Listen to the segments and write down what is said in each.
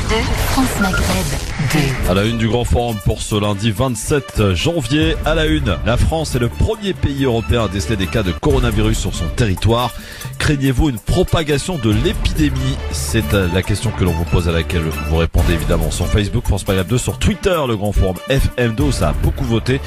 France Maghreb 2. À la une du Grand Forum pour ce lundi 27 janvier. À la une, la France est le premier pays européen à déceler des cas de coronavirus sur son territoire. Craignez-vous une propagation de l'épidémie? C'est la question que l'on vous pose, à laquelle vous répondez évidemment sur Facebook, France Maghreb 2, sur Twitter, le Grand Forum FM2, où ça a beaucoup voté.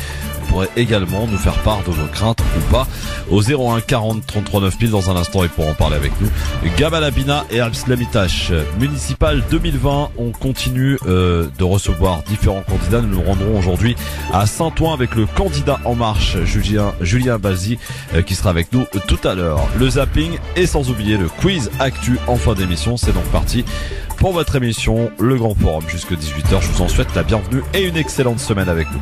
Vous pourrez également nous faire part de vos craintes ou pas au 01 40 33 9000 dans un instant, et pour en parler avec nous, Gamal Abina et Abslamitash. Municipal 2020, on continue de recevoir différents candidats. Nous nous rendrons aujourd'hui à Saint-Ouen avec le candidat En Marche, Julien Balzi, qui sera avec nous tout à l'heure. Le zapping et sans oublier le quiz actu en fin d'émission. C'est donc parti pour votre émission, le Grand Forum, jusqu'à 18h. Je vous en souhaite la bienvenue et une excellente semaine avec nous.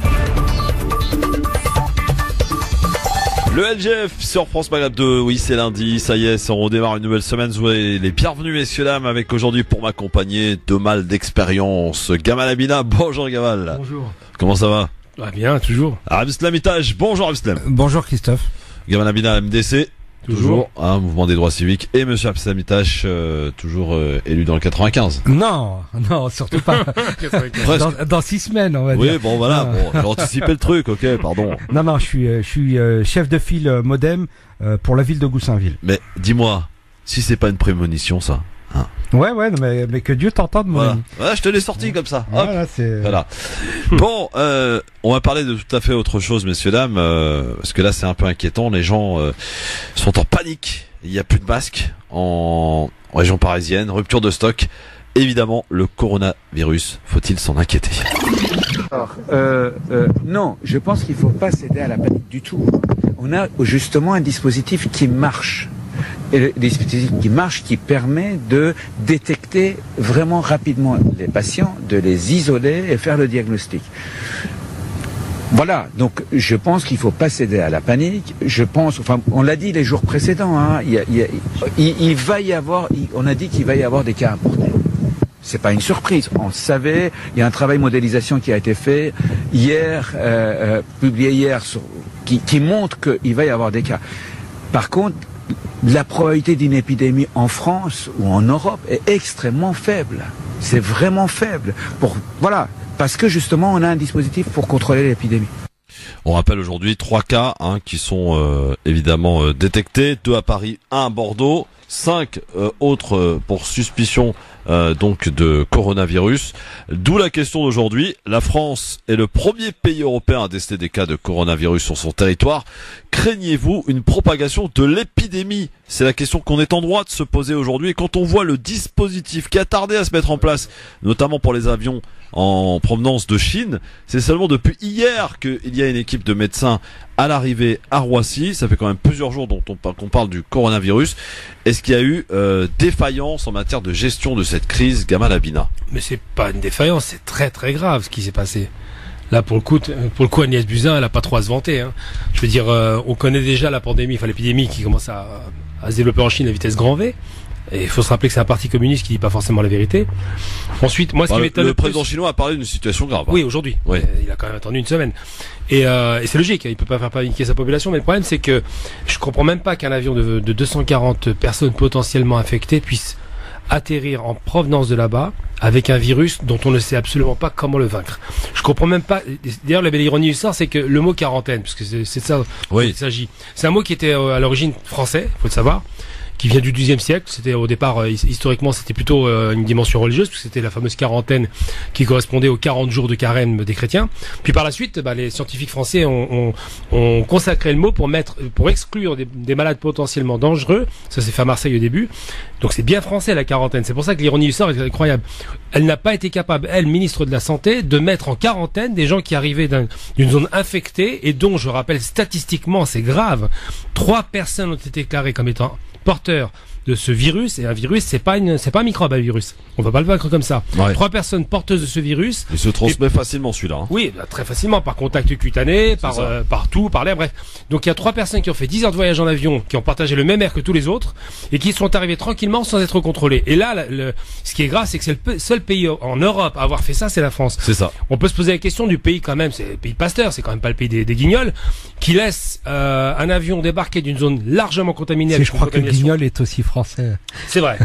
Le LGF sur France Maghreb 2, oui c'est lundi, ça y est, on redémarre une nouvelle semaine. Soyez les bienvenus messieurs dames, avec aujourd'hui pour m'accompagner deux mâles d'expérience, Gamal Abina. Bonjour Gamal. Bonjour. Comment ça va? Bien, toujours. Abslamitash, bonjour Abslam. Bonjour Christophe. Gamal Abina, MDC. Toujours, mouvement des droits civiques, et monsieur Abslamitash, toujours élu dans le 95. Non, surtout pas. dans 6 semaines, on va dire. Oui, bon voilà, j'ai anticipé le truc, ok, pardon. Non, je suis chef de file Modem pour la ville de Goussainville. Mais dis-moi, si c'est pas une prémonition ça, hein? Ouais, mais que Dieu t'entende, mon ami. Voilà, je te l'ai sorti comme ça. Hop. Voilà. Bon, on va parler de tout à fait autre chose, messieurs dames, parce que là c'est un peu inquiétant. Les gens sont en panique. Il n'y a plus de masques en région parisienne. Rupture de stock. Évidemment, le coronavirus. Faut-il s'en inquiéter? Alors, non, je pense qu'il ne faut pas céder à la panique du tout. On a justement un dispositif qui marche. Et le dispositif qui marche, qui permet de détecter vraiment rapidement les patients, de les isoler et faire le diagnostic. Voilà, donc je pense qu'il ne faut pas céder à la panique. Je pense, enfin, on l'a dit les jours précédents, hein, il va y avoir, on a dit qu'il va y avoir des cas importants. C'est pas une surprise, on le savait. Il y a un travail modélisation qui a été fait hier, publié hier, qui montre qu'il va y avoir des cas. Par contre, la probabilité d'une épidémie en France ou en Europe est extrêmement faible. C'est vraiment faible. Parce que justement, on a un dispositif pour contrôler l'épidémie. On rappelle aujourd'hui 3 cas qui sont évidemment détectés. 2 à Paris, 1 à Bordeaux. 5 autres pour suspicion donc de coronavirus. D'où la question d'aujourd'hui. La France est le premier pays européen à déceler des cas de coronavirus sur son territoire. Craignez-vous une propagation de l'épidémie? C'est la question qu'on est en droit de se poser aujourd'hui. Et quand on voit le dispositif qui a tardé à se mettre en place, notamment pour les avions en provenance de Chine, c'est seulement depuis hier qu'il y a une équipe de médecins à l'arrivée à Roissy. Ça fait quand même plusieurs jours qu'on parle du coronavirus. Est-ce qu'il y a eu défaillance en matière de gestion de cette crise, Gamal Abina? Mais c'est pas une défaillance, c'est très très grave ce qui s'est passé. Là, pour le coup, Agnès Buzyn, elle a pas trop à se vanter, hein. Je veux dire, on connaît déjà la pandémie, enfin l'épidémie qui commence à se développer en Chine à vitesse grand V. Et il faut se rappeler que c'est un parti communiste qui dit pas forcément la vérité. Ensuite, moi, ce qui m'étonne le président chinois a parlé d'une situation grave. Oui, aujourd'hui. Oui. Il a quand même attendu une semaine. Et c'est logique, il peut pas faire paniquer sa population, mais le problème, c'est que je comprends même pas qu'un avion de 240 personnes potentiellement infectées puisse atterrir en provenance de là-bas avec un virus dont on ne sait absolument pas comment le vaincre. Je comprends même pas. D'ailleurs, la belle ironie du sort, c'est que le mot quarantaine, parce que c'est ça dont il s'agit, c'est un mot qui était à l'origine français, faut le savoir, qui vient du XIIe siècle. C'était au départ, historiquement, c'était plutôt une dimension religieuse, parce que c'était la fameuse quarantaine qui correspondait aux 40 jours de carême des chrétiens. Puis par la suite, les scientifiques français ont consacré le mot pour exclure des malades potentiellement dangereux. Ça s'est fait à Marseille au début. Donc c'est bien français la quarantaine. C'est pour ça que l'ironie du sort est incroyable. Elle n'a pas été capable, elle, ministre de la Santé, de mettre en quarantaine des gens qui arrivaient d'une zone infectée et dont, je rappelle, statistiquement, c'est grave. 3 personnes ont été déclarées comme étant porteurs de ce virus, et un virus, c'est pas un microbe, un virus. On va pas le vaincre comme ça. Ouais. 3 personnes porteuses de ce virus. Il se transmet facilement celui-là. Hein. Oui, très facilement, par contact cutané, par tout, par l'air, bref. Donc il y a 3 personnes qui ont fait 10 heures de voyage en avion, qui ont partagé le même air que tous les autres, et qui sont arrivés tranquillement sans être contrôlés. Et là, ce qui est grave, c'est que c'est le seul pays en Europe à avoir fait ça, c'est la France. C'est ça. On peut se poser la question du pays quand même, c'est le pays Pasteur, c'est quand même pas le pays des guignols, qui laisse un avion débarquer d'une zone largement contaminée. Je crois que le guignol est aussi Français. C'est vrai.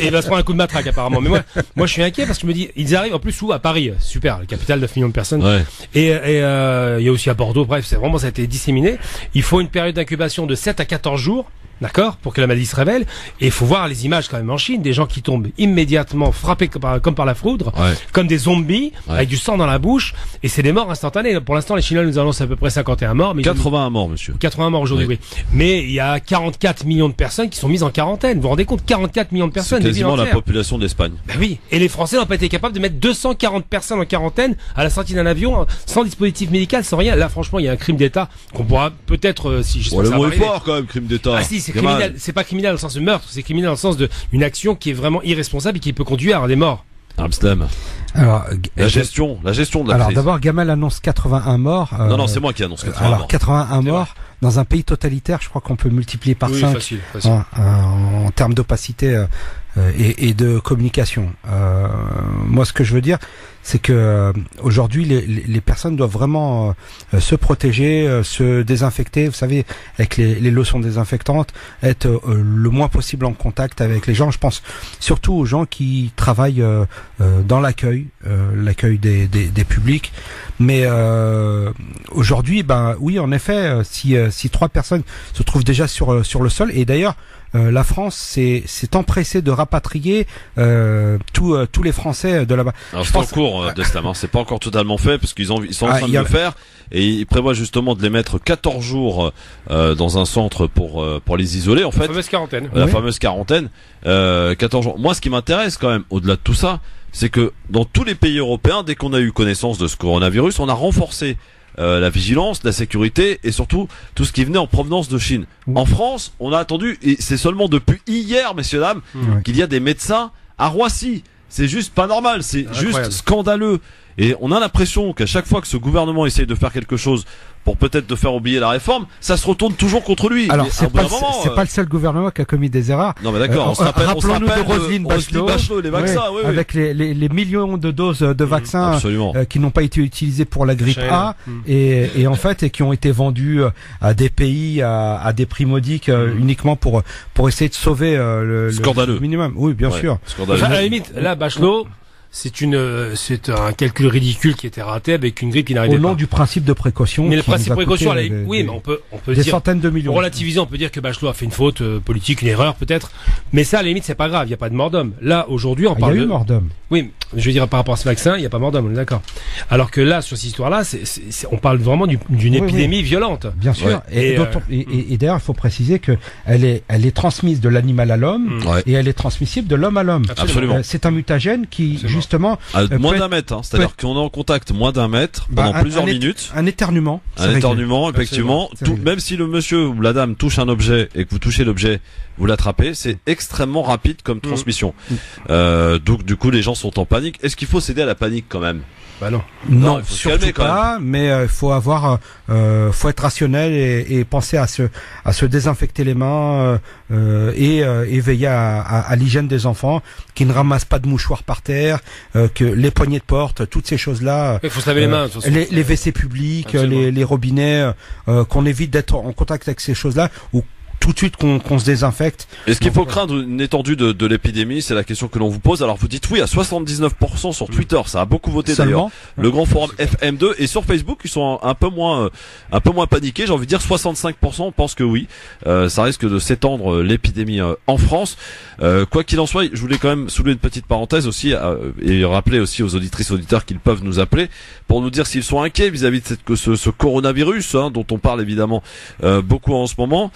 Et il va se prendre un coup de matraque apparemment. Mais moi je suis inquiet parce que je me dis, ils arrivent en plus où à Paris, super, la capitale de 9 millions de personnes. Ouais. Et il y a aussi à Bordeaux. Bref, ça a été disséminé. Il faut une période d'incubation de 7 à 14 jours. D'accord, pour que la maladie se révèle. Et il faut voir les images quand même en Chine, des gens qui tombent immédiatement frappés comme par la foudre, comme des zombies, avec du sang dans la bouche, et c'est des morts instantanées. Pour l'instant, les Chinois nous annoncent à peu près 51 morts. Mais 81 morts, monsieur. 80 morts aujourd'hui, oui. Mais il y a 44 millions de personnes qui sont mises en quarantaine. Vous vous rendez compte, 44 millions de personnes. C'est quasiment la population d'Espagne. Ben oui. Et les Français n'ont pas été capables de mettre 240 personnes en quarantaine à la sortie d'un avion, sans dispositif médical, sans rien. Là, franchement, il y a un crime d'État qu'on pourra peut-être, si j'espère le ça mot va est arriver. fort quand même, crime d'État. Ah si, c'est criminel. C'est pas criminel dans le sens de meurtre, c'est criminel dans le sens de une action qui est vraiment irresponsable et qui peut conduire à des morts. Amsterdam. Alors, La gestion de la alors crise. d'abord, Gamal annonce 81 morts. Non, c'est moi qui annonce 81 alors, morts. 81 morts. Dans un pays totalitaire, je crois qu'on peut multiplier par 5 facile. en termes d'opacité et de communication. Moi, ce que je veux dire, c'est que aujourd'hui, les personnes doivent vraiment se protéger, se désinfecter. Vous savez, avec les lotions désinfectantes, être le moins possible en contact avec les gens. Je pense surtout aux gens qui travaillent dans l'accueil des publics. Mais aujourd'hui, oui, en effet, si 3 personnes se trouvent déjà sur le sol, et d'ailleurs la France s'est empressée de rapatrier tous les Français de là-bas. Alors c'est en cours d'Estam, c'est pas encore totalement fait parce qu'ils sont en train de le faire et ils prévoient justement de les mettre 14 jours dans un centre pour les isoler en fait. La fameuse quarantaine. La fameuse quarantaine, 14 jours. Moi ce qui m'intéresse quand même au-delà de tout ça, c'est que dans tous les pays européens, dès qu'on a eu connaissance de ce coronavirus, on a renforcé la vigilance, la sécurité et surtout tout ce qui venait en provenance de Chine. En France, on a attendu, et c'est seulement depuis hier, messieurs dames, qu'il y a des médecins à Roissy. C'est juste pas normal, c'est juste scandaleux. Et on a l'impression qu'à chaque fois que ce gouvernement essaye de faire quelque chose pour peut-être de faire oublier la réforme, ça se retourne toujours contre lui. Alors c'est pas le seul gouvernement qui a commis des erreurs. Non mais d'accord, on se rappelle de Roselyne Bachelot, les vaccins, avec les millions de doses de vaccins qui n'ont pas été utilisés pour la grippe A et en fait et qui ont été vendus à des pays à des prix modiques uniquement pour essayer de sauver le minimum. Oui, bien sûr. Enfin, à la limite, là Bachelot, c'est un calcul ridicule qui était raté avec une grippe qui n'arrivait pas. Au nom du principe de précaution. Mais le principe de précaution, oui, mais on peut des dire, centaines de millions. Pour relativiser, on peut dire que Bachelot a fait une faute politique, une erreur peut-être. Mais ça, à la limite, c'est pas grave. Il y a pas de mort d'homme. Là, aujourd'hui, on parle de mort d'homme. Oui, je veux dire par rapport à ce vaccin, il y a pas mort d'homme, on est d'accord. Alors que là, sur cette histoire-là, on parle vraiment d'une épidémie violente. Bien sûr. Et d'ailleurs, il faut préciser que elle est transmise de l'animal à l'homme et elle est transmissible de l'homme à l'homme. Absolument. C'est un mutagène qui justement moins d'un mètre, c'est-à-dire qu'on est en contact moins d'un mètre pendant plusieurs minutes. Un éternuement. Effectivement. Même si le monsieur ou la dame touche un objet et que vous touchez l'objet, vous l'attrapez, c'est extrêmement rapide comme transmission. Donc du coup, les gens sont en panique. Est-ce qu'il faut céder à la panique quand même? Bah non. Non, surtout pas. Mais faut être rationnel et penser à se désinfecter les mains et veiller à l'hygiène des enfants, qui ne ramassent pas de mouchoirs par terre, que les poignées de porte, toutes ces choses-là. Il faut se laver les mains. Les WC publics, les robinets, qu'on évite d'être en contact avec ces choses-là ou tout de suite qu'on se désinfecte. Est-ce qu'il faut craindre une étendue de l'épidémie? C'est la question que l'on vous pose. Alors vous dites oui à 79% sur Twitter, ça a beaucoup voté d'ailleurs. Le grand forum FM2 et sur Facebook ils sont un peu moins paniqués. J'ai envie de dire 65% pensent que oui, ça risque de s'étendre l'épidémie en France. Quoi qu'il en soit, je voulais quand même soulever une petite parenthèse aussi et rappeler aussi aux auditrices auditeurs qu'ils peuvent nous appeler pour nous dire s'ils sont inquiets vis-à-vis de ce coronavirus dont on parle évidemment beaucoup en ce moment.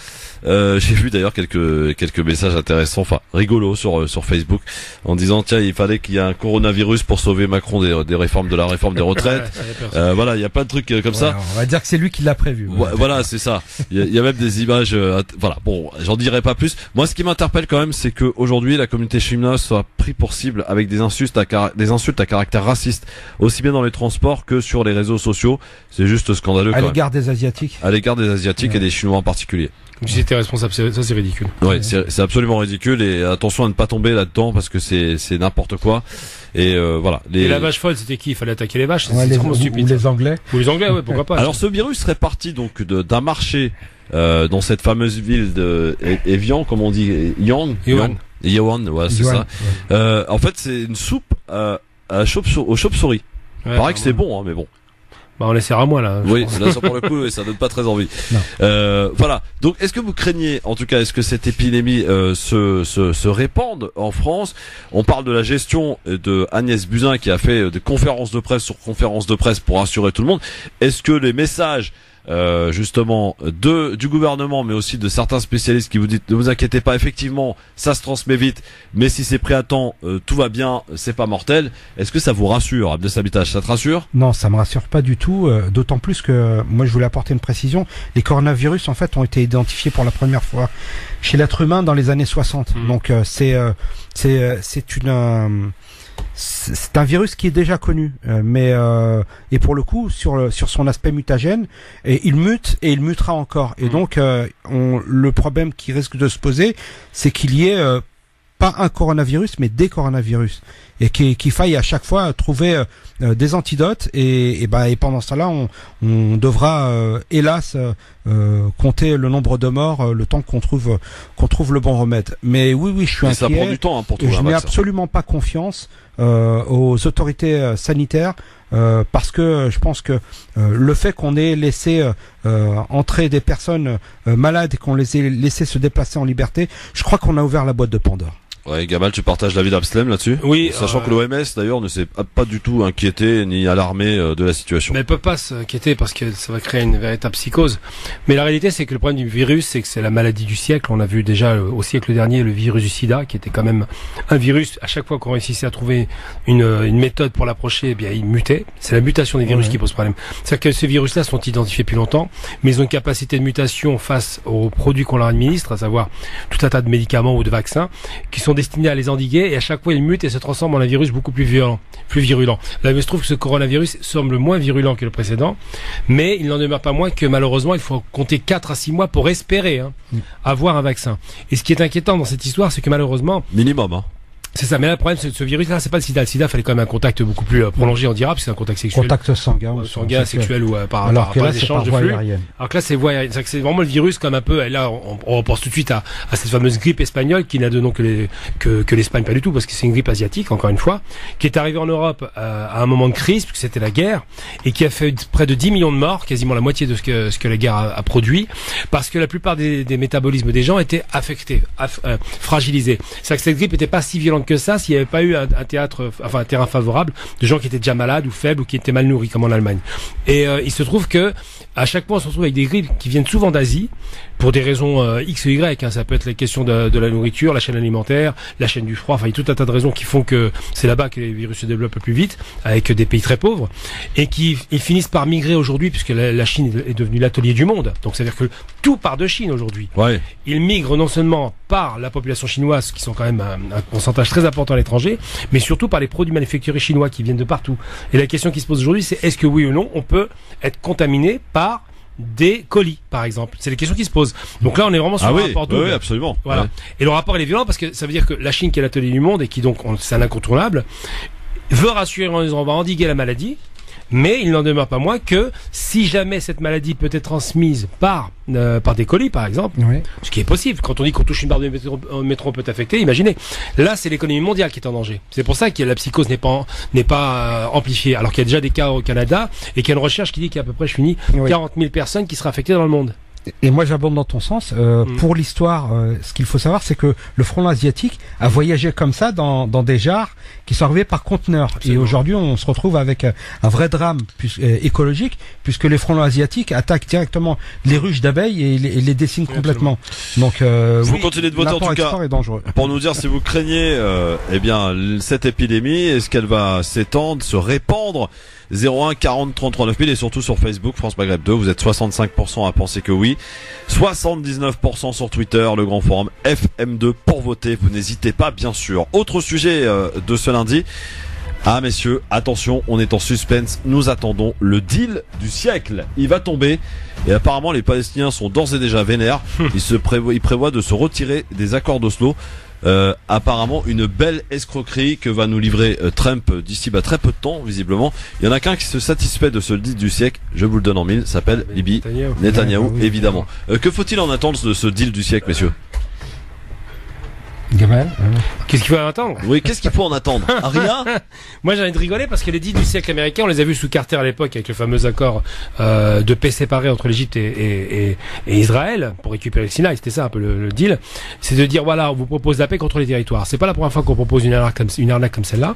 J'ai vu d'ailleurs quelques messages intéressants, enfin rigolos sur Facebook, en disant tiens il fallait qu'il y ait un coronavirus pour sauver Macron des réformes de la réforme des retraites. Voilà, il y a pas de trucs comme ça. On va dire que c'est lui qui l'a prévu. Voilà, c'est ça. Il y a même des images. Voilà, bon, j'en dirai pas plus. Moi, ce qui m'interpelle quand même, c'est que aujourd'hui la communauté chinoise soit pris pour cible avec des insultes à caractère raciste, aussi bien dans les transports que sur les réseaux sociaux. C'est juste scandaleux. À l'égard des Asiatiques. À l'égard des Asiatiques et des Chinois en particulier. Comme si c'était responsable, ça c'est ridicule. Ouais, c'est absolument ridicule et attention à ne pas tomber là-dedans parce que c'est n'importe quoi. Et voilà. Et la vache folle, c'était qui? Il fallait attaquer les vaches. Ouais, c'est trop stupide. Ou les Anglais. Ou les Anglais, ouais, pourquoi pas. Alors ce virus serait parti donc d'un marché dans cette fameuse ville de Evian, comme on dit, Yuan, ouais, c'est ça. Ouais. En fait, c'est une soupe aux chauves-souris. Ouais, Paraît que c'est bon, hein, mais bon. Bah on laissera moi là. Oui, là ça pour le coup, ça donne pas très envie. Voilà. Donc, est-ce que vous craignez, en tout cas, est-ce que cette épidémie se répande en France? On parle de la gestion de Agnès Buzyn qui a fait des conférences de presse sur conférences de presse pour rassurer tout le monde. Est-ce que les messages justement du gouvernement mais aussi de certains spécialistes qui vous disent ne vous inquiétez pas, effectivement ça se transmet vite mais si c'est pris à temps tout va bien, c'est pas mortel, est-ce que ça vous rassure, Abdeshabitage? Ça te rassure? Non, ça me rassure pas du tout, d'autant plus que moi je voulais apporter une précision, les coronavirus en fait ont été identifiés pour la première fois chez l'être humain dans les années 60. Donc c'est un virus qui est déjà connu, mais et pour le coup sur son aspect mutagène, et il mute et il mutera encore. Et donc le problème qui risque de se poser, c'est qu'il y ait pas un coronavirus, mais des coronavirus, et qu'il faille à chaque fois trouver des antidotes. Et pendant cela, on devra hélas compter le nombre de morts le temps qu'on trouve le bon remède. Mais oui, je suis inquiet. Ça prend du temps pour trouver un vaccin. Je n'ai absolument pas confiance aux autorités sanitaires. Parce que je pense que le fait qu'on ait laissé entrer des personnes malades et qu'on les ait laissé se déplacer en liberté, je crois qu'on a ouvert la boîte de Pandore. Ouais, Gamal, tu partages l'avis d'Abslem là-dessus? Oui. Sachant que l'OMS d'ailleurs ne s'est pas du tout inquiété ni alarmé de la situation. Mais elle peut pas s'inquiéter parce que ça va créer une véritable psychose. Mais la réalité, c'est que le problème du virus, c'est que c'est la maladie du siècle. On a vu déjà au siècle dernier le virus du sida, qui était quand même un virus. À chaque fois qu'on réussissait à trouver une méthode pour l'approcher, eh bien, il mutait. C'est la mutation des virus qui pose problème. C'est-à-dire que ces virus-là sont identifiés depuis longtemps, mais ils ont une capacité de mutation face aux produits qu'on leur administre, à savoir tout un tas de médicaments ou de vaccins, qui sont destinés à les endiguer, et à chaque fois ils mutent et se transforment en un virus beaucoup plus virulent. Là, il se trouve que ce coronavirus semble moins virulent que le précédent, mais il n'en demeure pas moins que malheureusement il faut compter 4 à 6 mois pour espérer avoir un vaccin. Et ce qui est inquiétant dans cette histoire, c'est que malheureusement... Minimum, C'est ça, mais là, le problème, c'est que ce virus-là, c'est pas le sida. Le sida, fallait quand même un contact beaucoup plus prolongé, on dira, parce que c'est un contact sexuel. Contact sanguin. Sanguin, sexuel ou par les échanges de flux. Alors que là, c'est voie aérienne. C'est vraiment le virus comme un peu, et là, on repense tout de suite à cette fameuse grippe espagnole qui n'a de nom que l'Espagne, pas du tout, parce que c'est une grippe asiatique, encore une fois, qui est arrivée en Europe à un moment de crise, puisque c'était la guerre, et qui a fait près de 10 millions de morts, quasiment la moitié de ce que la guerre a produit, parce que la plupart des métabolismes des gens étaient affectés, fragilisés. C'est-à-dire que cette grippe n'était pas si violente que ça s'il n'y avait pas eu un terrain favorable de gens qui étaient déjà malades ou faibles ou qui étaient mal nourris, comme en Allemagne. Et il se trouve que à chaque fois on se retrouve avec des grippes qui viennent souvent d'Asie pour des raisons X ou Y. Ça peut être la question de la nourriture, la chaîne alimentaire, la chaîne du froid. Enfin, il y a tout un tas de raisons qui font que c'est là-bas que les virus se développent le plus vite, avec des pays très pauvres, et qui finissent par migrer aujourd'hui, puisque la Chine est devenue l'atelier du monde. Donc, c'est-à-dire que tout part de Chine aujourd'hui. Ouais. Ils migrent non seulement par la population chinoise, qui sont quand même un pourcentage très important à l'étranger, mais surtout par les produits manufacturés chinois qui viennent de partout. Et la question qui se pose aujourd'hui, c'est est-ce que oui ou non, on peut être contaminé par des colis, par exemple. C'est les questions qui se posent. Donc là, on est vraiment sur un rapport double. Oui, absolument. Voilà. Ouais. Et le rapport, il est violent parce que ça veut dire que la Chine, qui est l'atelier du monde et qui donc, c'est un incontournable, veut rassurer en disant on va endiguer la maladie, mais il n'en demeure pas moins que si jamais cette maladie peut être transmise par des colis, par exemple, ce qui est possible, quand on dit qu'on touche une barre de métro, on peut être affecté, imaginez. Là, c'est l'économie mondiale qui est en danger. C'est pour ça que la psychose n'est pas amplifiée, alors qu'il y a déjà des cas au Canada et qu'il y a une recherche qui dit qu'il y a à peu près, 40 000 personnes qui seraient affectées dans le monde. Et moi j'abonde dans ton sens. Pour l'histoire, ce qu'il faut savoir, c'est que le frelon asiatique a voyagé comme ça dans des jarres qui sont arrivées par conteneurs. Absolument. Et aujourd'hui, on se retrouve avec un vrai drame écologique, puisque les frelons asiatiques attaquent directement les ruches d'abeilles et les déciment complètement. Donc, vous continuez de voter en tout cas est dangereux. Pour nous dire si vous craignez, cette épidémie, est-ce qu'elle va s'étendre, se répandre? 01 40 33 9000 et surtout sur Facebook France Maghreb 2, vous êtes 65% à penser que oui, 79% sur Twitter, le grand forum FM2 pour voter, vous n'hésitez pas bien sûr. Autre sujet de ce lundi, Ah messieurs, attention, on est en suspense, nous attendons le deal du siècle. Il va tomber et apparemment les Palestiniens sont d'ores et déjà vénères. Ils prévoient de se retirer des accords d'Oslo. Apparemment une belle escroquerie que va nous livrer Trump d'ici très peu de temps visiblement. Il y en a qu'un qui se satisfait de ce deal du siècle, je vous le donne en mille, s'appelle Bibi Netanyahou évidemment. Que faut-il en attendre de ce deal du siècle messieurs? Gamal, Qu'est-ce qu'il faut en attendre? Oui, qu'est-ce qu'il faut en attendre? Rien. Moi j'ai envie de rigoler parce que les deals du siècle américain, on les a vus sous Carter à l'époque avec le fameux accord de paix séparé entre l'Égypte et Israël pour récupérer le Sinaï. C'était ça un peu le deal. C'est de dire voilà, on vous propose la paix contre les territoires. C'est pas la première fois qu'on propose une arnaque comme celle-là.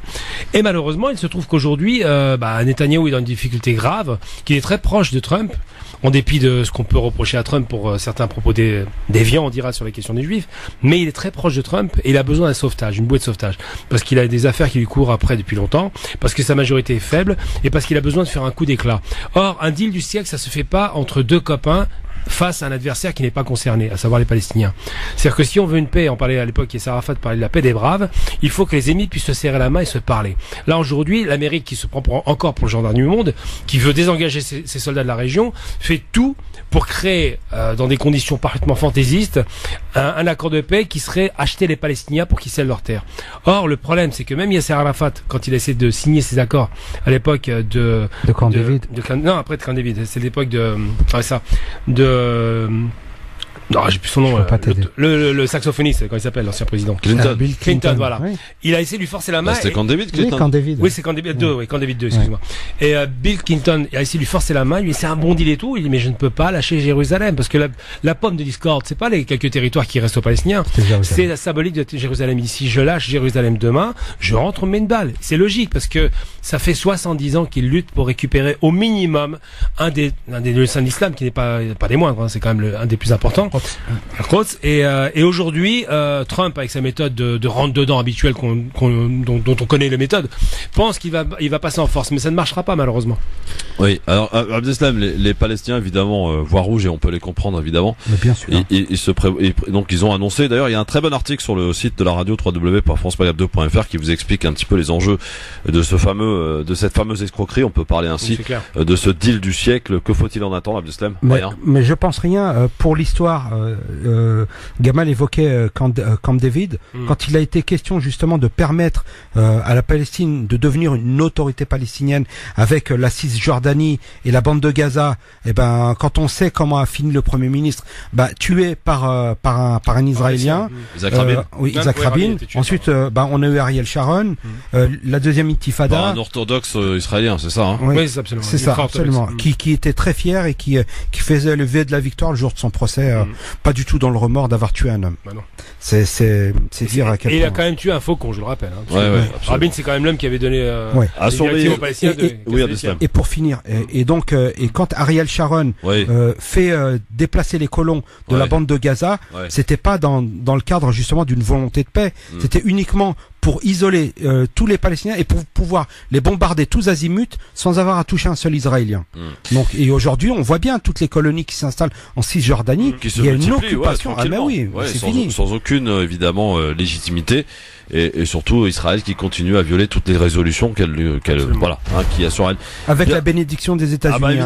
Et malheureusement, il se trouve qu'aujourd'hui, Netanyahou est dans une difficulté grave, qu'il est très proche de Trump. En dépit de ce qu'on peut reprocher à Trump pour certains propos déviants, on dira, sur la question des Juifs, mais il est très proche de Trump et il a besoin d'un sauvetage, une bouée de sauvetage, parce qu'il a des affaires qui lui courent après depuis longtemps, parce que sa majorité est faible et parce qu'il a besoin de faire un coup d'éclat. Or, un deal du siècle, ça se fait pas entre deux copains face à un adversaire qui n'est pas concerné, à savoir les Palestiniens. C'est-à-dire que si on veut une paix, on parlait à l'époque, et Arafat parlait de la paix des braves, il faut que les ennemis puissent se serrer la main et se parler. Là, aujourd'hui, l'Amérique, qui se prend encore pour le gendarme du monde, qui veut désengager ses soldats de la région, fait tout pour créer, dans des conditions parfaitement fantaisistes, un accord de paix qui serait acheter les Palestiniens pour qu'ils cèdent leurs terres. Or, le problème, c'est que même Yasser Arafat, quand il a essayé de signer ces accords à l'époque de Camp David. Non, après de Camp David, c'est l'époque non, j'ai plus son nom. Le saxophoniste, comment il s'appelle, l'ancien président? Bill Clinton, voilà. Oui. Il a essayé de lui forcer la main. C'était Camp David, Clinton. Oui, Camp David. Oui, c'est Camp David 2, oui, Camp David 2, excuse-moi. Et Bill Clinton il a essayé de lui forcer la main, il lui c'est un bon deal et tout, il dit mais je ne peux pas lâcher Jérusalem, parce que la pomme de discorde, c'est pas les quelques territoires qui restent aux Palestiniens, c'est la symbolique de Jérusalem. Il dit si je lâche Jérusalem demain, je rentre au main balle. C'est logique, parce que ça fait 70 ans qu'il lutte pour récupérer au minimum un des lieux saints de l'islam, qui n'est pas des moindres, hein, c'est quand même un des plus importants. Et aujourd'hui, Trump, avec sa méthode de rentre dedans habituelle dont on connaît les méthodes, pense qu'il va passer en force, mais ça ne marchera pas malheureusement. Oui, alors Abdeslam, les Palestiniens évidemment voient rouge et on peut les comprendre évidemment. Mais bien sûr. Donc ils ont annoncé. D'ailleurs, il y a un très bon article sur le site de la radio www.francepagab2.fr qui vous explique un petit peu les enjeux de cette fameuse escroquerie. On peut parler ainsi de ce deal du siècle. Que faut-il en attendre, Abdeslam? Mais je pense rien. Pour l'histoire, Gamal évoquait Camp David. Quand il a été question justement de permettre à la Palestine de devenir une autorité palestinienne avec la Cisjordanie et la bande de Gaza, et ben quand on sait comment a fini le Premier ministre, tué par un Israélien, Isaac Rabin. Ensuite, on a eu Ariel Sharon, la deuxième intifada. Un orthodoxe israélien, c'est ça, hein? Oui, c'est absolument. C'est ça, absolument. Qui était très fier et qui faisait le vœu de la victoire le jour de son procès, pas du tout dans le remords d'avoir tué un homme. Non. C'est dire à quel point. Et il a quand même tué un faucon, je le rappelle. Hein, Rabin, c'est quand même l'homme qui avait donné à surveiller aux Palestiniens. Et pour finir, et quand Ariel Sharon fait déplacer les colons de la bande de Gaza, c'était pas dans le cadre justement d'une volonté de paix, c'était uniquement pour isoler tous les Palestiniens et pour pouvoir les bombarder tous azimuts sans avoir à toucher un seul Israélien. Donc, et aujourd'hui, on voit bien toutes les colonies qui s'installent en Cisjordanie, il y a une occupation. C'est fini. Sans aucune évidemment légitimité. Et surtout Israël qui continue à violer toutes les résolutions qu'il y a sur elle. Avec la bénédiction des États-Unis.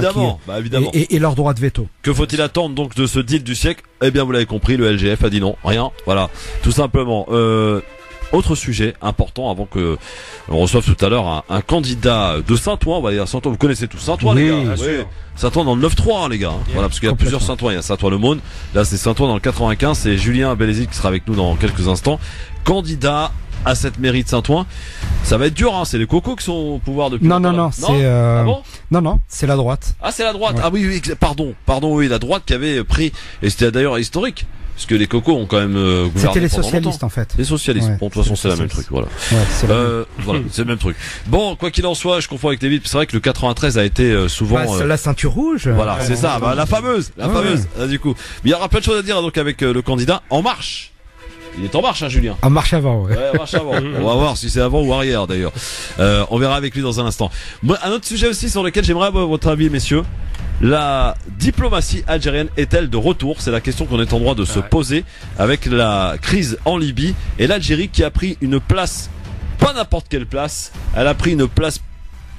Évidemment. Et leur droit de veto. Que faut-il attendre donc de ce deal du siècle? Eh bien, vous l'avez compris, le LGF a dit non, rien. Voilà, tout simplement. Autre sujet important avant que on reçoive tout à l'heure un candidat de Saint-Ouen, on va dire Saint-Ouen, vous connaissez tous Saint-Ouen, les gars. Saint-Ouen dans le 9-3, les gars. Voilà, parce qu'il y a plusieurs Saint-Ouen. Il y a Saint-Ouen-le-Maune. Là, c'est Saint-Ouen dans le 95. C'est Julien Bellezil qui sera avec nous dans quelques instants. Candidat à cette mairie de Saint-Ouen. Ça va être dur, hein. C'est les cocos qui sont au pouvoir depuis. Non, c'est la droite. Ah, c'est la droite. Ah oui, pardon, oui, la droite qui avait pris, et c'était d'ailleurs historique. Parce que les cocos ont quand même gouverné. C'était les socialistes en fait. Les socialistes. Bon, de toute façon, c'est la même truc. Voilà. C'est le même truc. Bon, quoi qu'il en soit, je confonds avec les vides. C'est vrai que le 93 a été souvent. La ceinture rouge. Voilà, c'est ça. La fameuse. Du coup, mais il y aura plein de choses à dire donc avec le candidat En Marche. Il est en marche, hein, Julien. En marche avant, en marche avant. On va voir si c'est avant ou arrière, d'ailleurs. On verra avec lui dans un instant. Moi, un autre sujet aussi sur lequel j'aimerais avoir votre avis, messieurs. La diplomatie algérienne est-elle de retour? C'est la question qu'on est en droit de se poser avec la crise en Libye et l'Algérie qui a pris une place pas n'importe quelle place. Elle a pris une place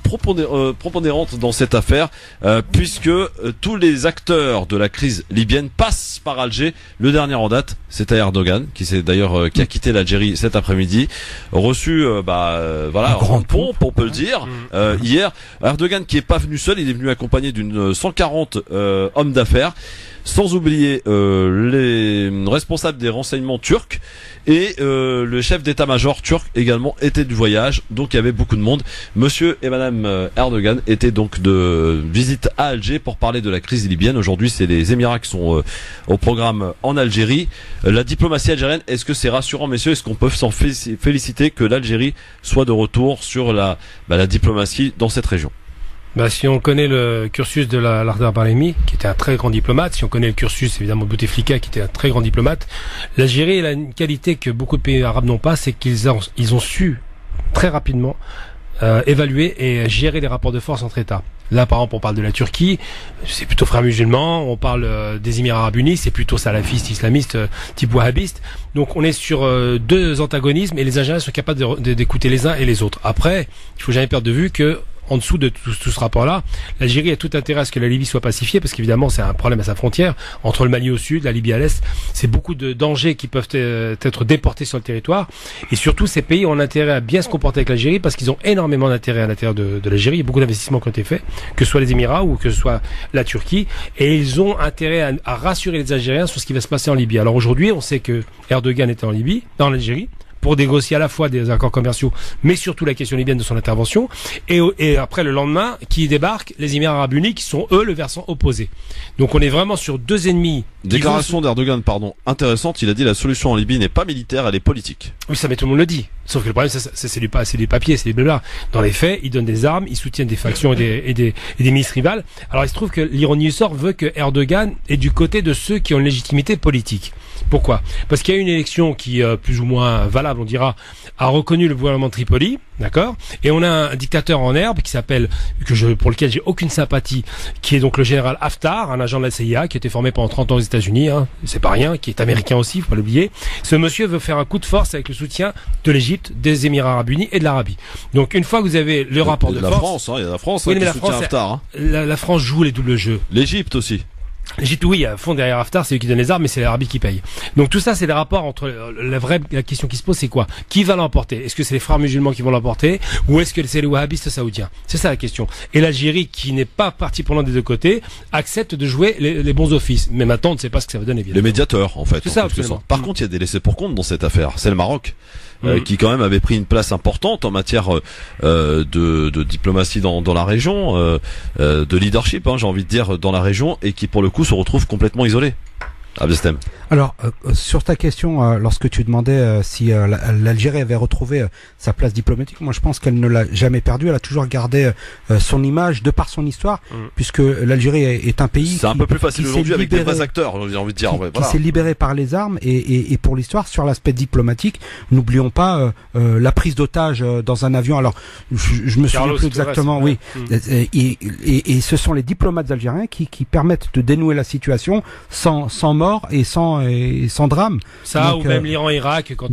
prépondérante dans cette affaire, puisque tous les acteurs de la crise libyenne passent par Alger. Le dernier en date, c'était Erdogan, qui a quitté l'Algérie cet après-midi, reçu voilà, en grande pompe, on peut le dire, hier. Erdogan qui est pas venu seul, il est venu accompagné d'une 140 hommes d'affaires, sans oublier les responsables des renseignements turcs et le chef d'état-major turc également était du voyage, donc il y avait beaucoup de monde. Monsieur et Madame Erdogan étaient donc de visite à Alger pour parler de la crise libyenne. Aujourd'hui, c'est les Émirats qui sont au programme en Algérie. La diplomatie algérienne, est-ce que c'est rassurant, messieurs? Est-ce qu'on peut s'en féliciter que l'Algérie soit de retour sur la diplomatie dans cette région? Si on connaît le cursus de Lardar Brahimi, qui était un très grand diplomate, si on connaît le cursus évidemment de Bouteflika, qui était un très grand diplomate, l'Algérie elle a une qualité que beaucoup de pays arabes n'ont pas, c'est qu'ils ont su très rapidement évaluer et gérer les rapports de force entre États. Là, par exemple, on parle de la Turquie, c'est plutôt frères musulmans. On parle des Émirats Arabes Unis, c'est plutôt salafistes, islamistes, type wahhabiste. Donc, on est sur deux antagonismes et les Algériens sont capables d'écouter les uns et les autres. Après, il faut jamais perdre de vue que en dessous de tout ce rapport-là, l'Algérie a tout intérêt à ce que la Libye soit pacifiée, parce qu'évidemment c'est un problème à sa frontière, entre le Mali au sud, la Libye à l'est, c'est beaucoup de dangers qui peuvent être déportés sur le territoire, et surtout ces pays ont intérêt à bien se comporter avec l'Algérie, parce qu'ils ont énormément d'intérêt à l'intérieur de l'Algérie, il y a beaucoup d'investissements qui ont été faits, que ce soit les Émirats ou que ce soit la Turquie, et ils ont intérêt à rassurer les Algériens sur ce qui va se passer en Libye. Alors aujourd'hui, on sait que Erdogan était en Libye, dans l'Algérie, pour négocier à la fois des accords commerciaux, mais surtout la question libyenne de son intervention. Et après, le lendemain, qui débarquent les Émirats Arabes Unis, qui sont, eux, le versant opposé. Donc on est vraiment sur deux ennemis. Déclaration d'Erdogan, intéressante. Il a dit la solution en Libye n'est pas militaire, elle est politique. Oui, ça, mais tout le monde le dit. Sauf que le problème, c'est du papier, c'est des blabla. Dans les faits, ils donnent des armes, ils soutiennent des factions et des milices rivales. Alors il se trouve que l'ironie du sort veut que Erdogan est du côté de ceux qui ont une légitimité politique. Pourquoi? Parce qu'il y a une élection qui, plus ou moins valable, on dira, a reconnu le gouvernement de Tripoli, d'accord? Et on a un dictateur en herbe qui s'appelle, pour lequel j'ai aucune sympathie, qui est donc le général Haftar, un agent de la CIA, qui a été formé pendant 30 ans aux États-Unis, hein, c'est pas rien, qui est américain aussi, faut pas l'oublier. Ce monsieur veut faire un coup de force avec le soutien de l'Égypte, des Émirats Arabes Unis et de l'Arabie. Donc une fois que vous avez le rapport de force, il y a la France, oui, qui mais soutient Haftar. Hein. La France joue les doubles jeux. L'Égypte aussi. L'Égypte, oui, à fond derrière Haftar, c'est lui qui donne les armes, mais c'est l'Arabie qui paye. Donc tout ça, c'est les rapports entre la question qui se pose, c'est quoi? Qui va l'emporter? Est-ce que c'est les frères musulmans qui vont l'emporter, ou est-ce que c'est les wahhabistes saoudiens? C'est ça la question. Et l'Algérie, qui n'est pas partie prenante des deux côtés, accepte de jouer les bons offices. Mais maintenant, on ne sait pas ce que ça va donner, évidemment. Le médiateur, en fait. C'est ça, absolument. Par contre, il y a des laissés pour compte dans cette affaire. C'est le Maroc. Qui quand même avait pris une place importante en matière de diplomatie dans la région, de leadership, j'ai envie de dire, dans la région, et qui pour le coup se retrouve complètement isolé. Abdestem. Alors, sur ta question, lorsque tu demandais si l'Algérie avait retrouvé sa place diplomatique, moi je pense qu'elle ne l'a jamais perdue. Elle a toujours gardé son image de par son histoire, puisque l'Algérie est un pays. C'est un peu plus facile aujourd'hui avec des vrais acteurs, j'ai envie de dire. Qui s'est libéré par les armes et pour l'histoire, sur l'aspect diplomatique, n'oublions pas la prise d'otage dans un avion. Alors, je me souviens plus exactement, oui. Et ce sont les diplomates algériens qui permettent de dénouer la situation sans mort et sans drame. Ça, donc, ou même l'Iran-Irak, quand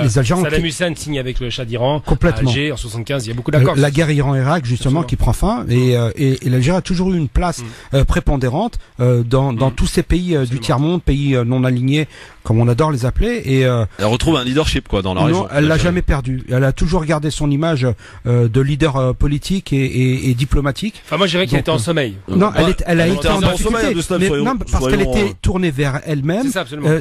Saddam Hussein signe avec le Shah d'Iran, à Alger, en 75, il y a beaucoup d'accords. La guerre Iran-Irak, justement, qui prend fin, et l'Algérie a toujours eu une place prépondérante dans tous ces pays du tiers-monde, pays non alignés, comme on adore les appeler. Et elle retrouve un leadership dans la région. Non, elle l'a jamais perdu. Elle a toujours gardé son image de leader politique et diplomatique. Enfin, moi, je dirais qu'elle était en sommeil. Non, elle a été en difficulté. Parce qu'elle était tournée vers elle-même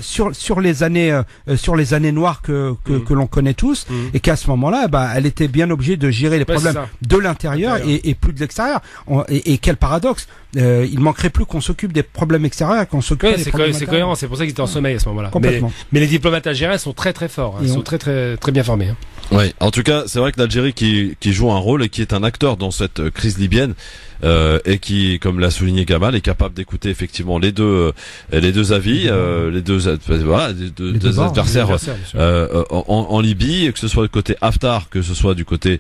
sur les années noires que l'on connaît tous, et qu'à ce moment-là, elle était bien obligée de gérer les problèmes de l'intérieur et plus de l'extérieur. Et quel paradoxe! Il manquerait plus qu'on s'occupe des problèmes extérieurs, qu'on s'occupe des problèmes intérieurs. C'est cohérent. C'est pour ça qu'ils étaient en sommeil à ce moment-là. Mais les diplomates algériens sont très très forts. Ils sont très très très bien formés. Ouais, en tout cas, c'est vrai que l'Algérie qui joue un rôle et qui est un acteur dans cette crise libyenne et qui, comme l'a souligné Gamal, est capable d'écouter effectivement les deux avis, les deux adversaires en Libye, que ce soit du côté Haftar, que ce soit du côté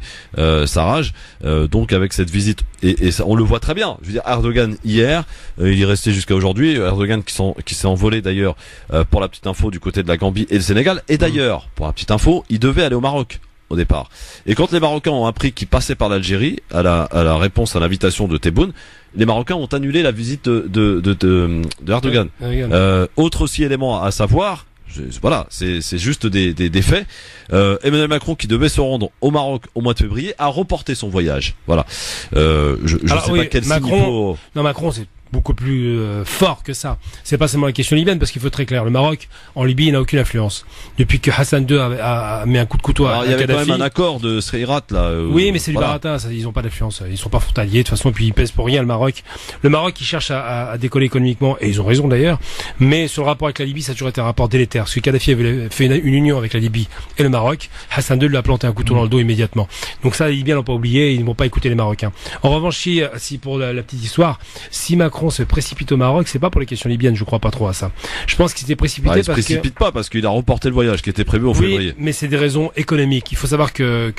Sarraj. Donc avec cette visite et ça, on le voit très bien. Je veux dire, Erdogan hier, il est resté jusqu'à aujourd'hui. Erdogan qui s'est envolé d'ailleurs pour la petite info du côté de la Gambie et le Sénégal. Et d'ailleurs, pour la petite info, il devait aller au Maroc au départ. Et quand les Marocains ont appris qu'il passait par l'Algérie, à la réponse à l'invitation de Tebboune, les Marocains ont annulé la visite de Erdogan. Autre aussi élément à savoir, voilà, c'est juste des faits. Emmanuel Macron, qui devait se rendre au Maroc au mois de février, a reporté son voyage. Voilà. Je ne sais pas quel signe il faut... Non, Macron, c'est beaucoup plus fort que ça. C'est pas seulement la question libyenne, parce qu'il faut être très clair. Le Maroc, en Libye, il n'a aucune influence. Depuis que Hassan II a mis un coup de couteau à Kadhafi. Il y avait quand même un accord de Sreirat, là. Oui, mais c'est du baratin, ça, ils n'ont pas d'influence. Ils sont pas frontaliers, de toute façon, et puis ils pèsent pour rien, le Maroc. Le Maroc, il cherche à décoller économiquement, et ils ont raison d'ailleurs. Mais sur le rapport avec la Libye, ça a toujours été un rapport délétère. Parce que Kadhafi avait fait une union avec la Libye et le Maroc. Hassan II lui a planté un couteau dans le dos immédiatement. Donc ça, les Libyens l'ont pas oublié, ils ne vont pas écouter les Marocains. En revanche, si pour la petite histoire, si Macron se précipite au Maroc, c'est pas pour les questions libyennes, je crois pas trop à ça. Je pense qu'il s'était précipité parce qu'il a reporté le voyage qui était prévu en février. Mais c'est des raisons économiques. Il faut savoir que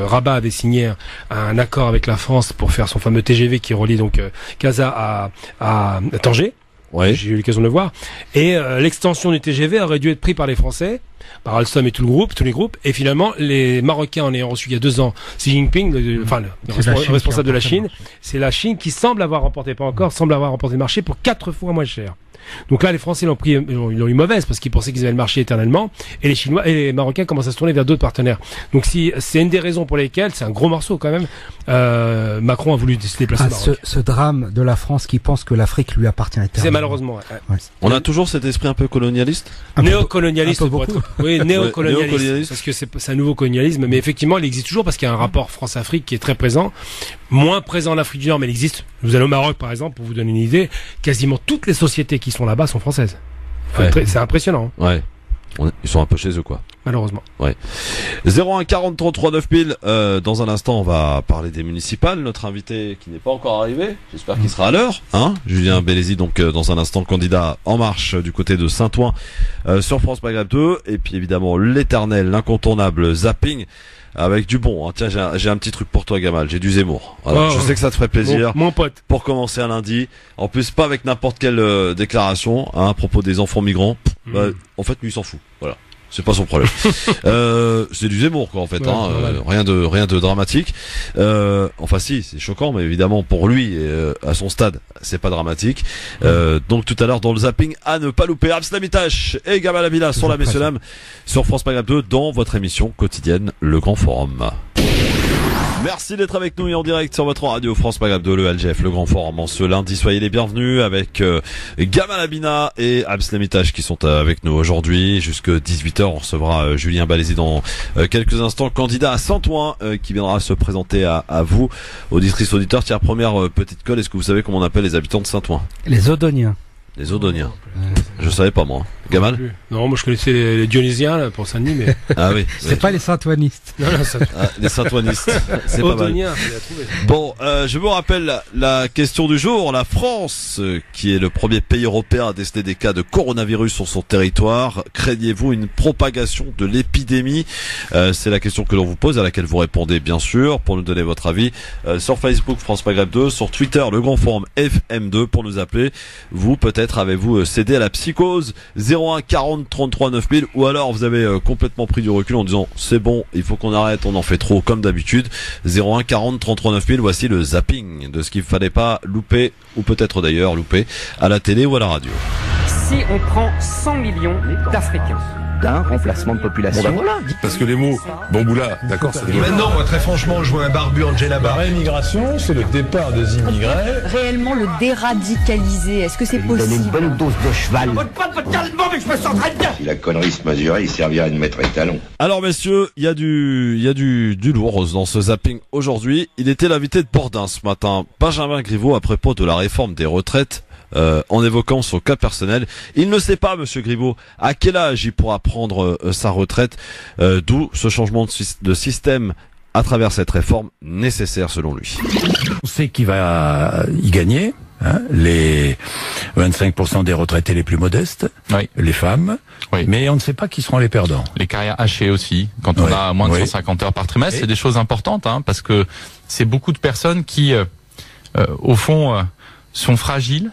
Rabat avait signé un accord avec la France pour faire son fameux TGV qui relie donc Casa à Tanger. Ouais. J'ai eu l'occasion de le voir. Et l'extension du TGV aurait dû être prise par les Français, par Alstom et tous les groupes. Et finalement, les Marocains, en ayant reçu il y a 2 ans Xi Jinping, le responsable de la Chine, c'est la Chine qui semble avoir remporté le marché pour 4 fois moins cher. Donc là, les Français l'ont eu mauvaise parce qu'ils pensaient qu'ils avaient le marché éternellement, et les Chinois et les Marocains commencent à se tourner vers d'autres partenaires. Donc si c'est une des raisons pour lesquelles, c'est un gros morceau quand même, Macron a voulu se déplacer au Maroc. Ce drame de la France qui pense que l'Afrique lui appartient éternellement. C'est malheureusement. Ouais. On a toujours cet esprit un peu colonialiste. Néocolonialiste, néocolonialiste, parce que c'est un nouveau colonialisme, mais effectivement, il existe toujours parce qu'il y a un rapport France-Afrique qui est très présent, moins présent en Afrique du Nord, mais il existe. Vous allez au Maroc, par exemple, pour vous donner une idée, quasiment toutes les sociétés qui sont là-bas sont françaises. C'est impressionnant. Ouais. Ils sont un peu chez eux, quoi. Malheureusement. Ouais. 01 40 33 9000. Dans un instant, on va parler des municipales. Notre invité qui n'est pas encore arrivé, j'espère qu'il sera à l'heure. Julien Bélézy, donc dans un instant, candidat En Marche du côté de Saint-Ouen sur France Maghreb 2. Et puis évidemment l'éternel, l'incontournable zapping. Avec du bon, Tiens, j'ai un petit truc pour toi, Gamal. J'ai du Zemmour. Voilà. Je sais que ça te ferait plaisir. Mon pote. Pour commencer un lundi. En plus, pas avec n'importe quelle déclaration, à propos des enfants migrants. En fait, lui, il s'en fout. Voilà. C'est pas son problème. C'est du Zemmour, quoi, en fait. Rien de dramatique. Enfin, si, c'est choquant, mais évidemment, pour lui, à son stade, c'est pas dramatique. Donc, tout à l'heure, dans le zapping, à ne pas louper, Abslamitash et Gamal Abila sur la messieurs dames, sur France Maghreb 2, dans votre émission quotidienne, Le Grand Forum. Merci d'être avec nous et en direct sur votre radio France Maghreb 2, le LGF, le Grand Forum. En ce lundi, soyez les bienvenus avec Gamal Abina et Abslamitash qui sont avec nous aujourd'hui. Jusque 18h, on recevra Julien Bélézy dans quelques instants, candidat à Saint-Ouen, qui viendra se présenter à vous, auditrices, auditeurs. Tiens, première petite colle, est-ce que vous savez comment on appelle les habitants de Saint-Ouen? Les Odoniens. Les Odoniens. Je savais pas, moi. Gamal? Non, moi je connaissais les Dionysiens là, pour Saint-Denis, mais... Ah oui. C'est pas les Saint-Ouanistes. Non, les Saint-Ouanistes. C'est pas mal. Bon, je vous rappelle la question du jour. La France, qui est le premier pays européen à déceler des cas de coronavirus sur son territoire, craignez-vous une propagation de l'épidémie? C'est la question que l'on vous pose, à laquelle vous répondez bien sûr, pour nous donner votre avis, sur Facebook France Maghreb 2, sur Twitter le Grand Forum FM2, pour nous appeler. Vous, peut-être avez-vous cédé à la psychose? 01 40 33 9000, ou alors vous avez complètement pris du recul en disant c'est bon, il faut qu'on arrête, on en fait trop comme d'habitude. 01 40 33 9000, voici le zapping de ce qu'il fallait pas louper, ou peut-être d'ailleurs louper, à la télé ou à la radio. Si on prend 100 millions d'Africains d'un remplacement de population. Bon, ben voilà. Parce que les mots bamboula, d'accord, c'est des mots. Maintenant, moi, très franchement, je vois un barbu Angela Bar. La réimmigration, c'est le départ des immigrés. Réellement le déradicaliser, est-ce que c'est possible? Donner une bonne dose de cheval. Mais je me sens très bien. Si la connerie se mesurait, il servirait de maître étalon. Alors messieurs, il y a du lourd dans ce zapping aujourd'hui. Il était l'invité de Bourdin ce matin, Benjamin Griveaux, à propos de la réforme des retraites en évoquant son cas personnel. Il ne sait pas, Monsieur Griveaux, à quel âge il pourra prendre sa retraite, d'où ce changement de système à travers cette réforme nécessaire selon lui. On sait qu'il va y gagner, hein, les 25% des retraités les plus modestes, oui. Les femmes, oui. Mais on ne sait pas qui seront les perdants. Les carrières hachées aussi, quand on a moins de 150 heures par trimestre, c'est des choses importantes, hein, parce que c'est beaucoup de personnes qui, au fond, sont fragiles,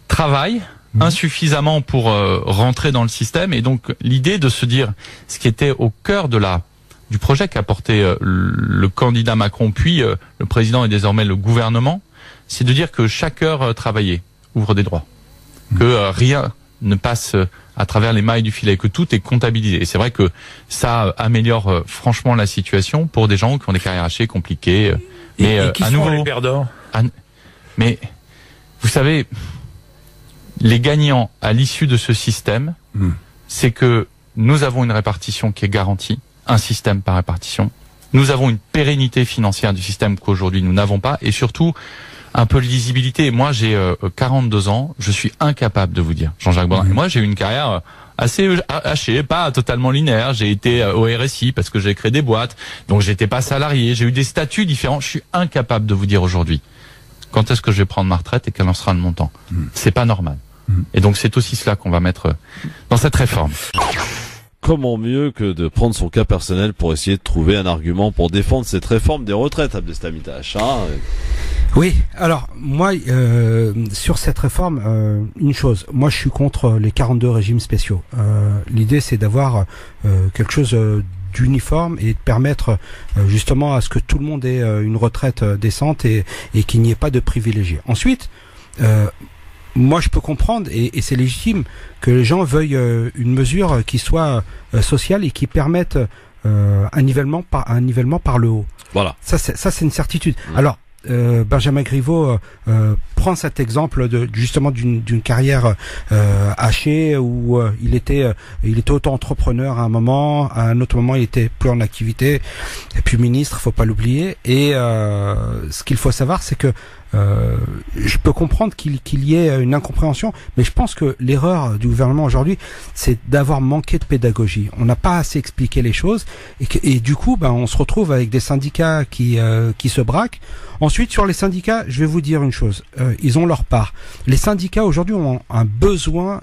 travaillent insuffisamment pour rentrer dans le système, et donc l'idée de se dire, ce qui était au cœur du projet qu'a porté le candidat Macron, puis le président et désormais le gouvernement, c'est de dire que chaque heure travaillée ouvre des droits, que rien ne passe à travers les mailles du filet, que tout est comptabilisé. Et c'est vrai que ça améliore franchement la situation pour des gens qui ont des carrières hachées compliquées. Mais et qui à sont nouveau, les perdants? Mais vous savez, les gagnants à l'issue de ce système, c'est que nous avons une répartition qui est garantie, un système par répartition. Nous avons une pérennité financière du système qu'aujourd'hui nous n'avons pas, et surtout un peu de lisibilité. Moi, j'ai 42 ans, je suis incapable de vous dire, Jean-Jacques Baudin. Et moi, j'ai eu une carrière assez hachée, pas totalement linéaire. J'ai été au RSI parce que j'ai créé des boîtes, donc j'étais pas salarié. J'ai eu des statuts différents. Je suis incapable de vous dire aujourd'hui quand est-ce que je vais prendre ma retraite et quel en sera le montant. C'est pas normal. Et donc c'est aussi cela qu'on va mettre dans cette réforme. Comment mieux que de prendre son cas personnel pour essayer de trouver un argument pour défendre cette réforme des retraites, Abdestamitash, hein? Oui, alors moi sur cette réforme, une chose, moi je suis contre les 42 régimes spéciaux. L'idée c'est d'avoir quelque chose d'uniforme et de permettre justement à ce que tout le monde ait une retraite décente et qu'il n'y ait pas de privilégiés. Ensuite, moi, je peux comprendre, et c'est légitime, que les gens veuillent une mesure qui soit sociale et qui permette un nivellement par le haut. Voilà. Ça, c'est une certitude. Alors, Benjamin Griveaux prend cet exemple justement d'une carrière hachée où il était auto-entrepreneur à un moment, à un autre moment il était plus en activité, et puis ministre, faut pas l'oublier. Et ce qu'il faut savoir, c'est que je peux comprendre qu'il y ait une incompréhension, mais je pense que l'erreur du gouvernement aujourd'hui, c'est d'avoir manqué de pédagogie. On n'a pas assez expliqué les choses, et du coup, on se retrouve avec des syndicats qui se braquent. Ensuite, sur les syndicats, je vais vous dire une chose. Ils ont leur part. Les syndicats aujourd'hui ont un besoin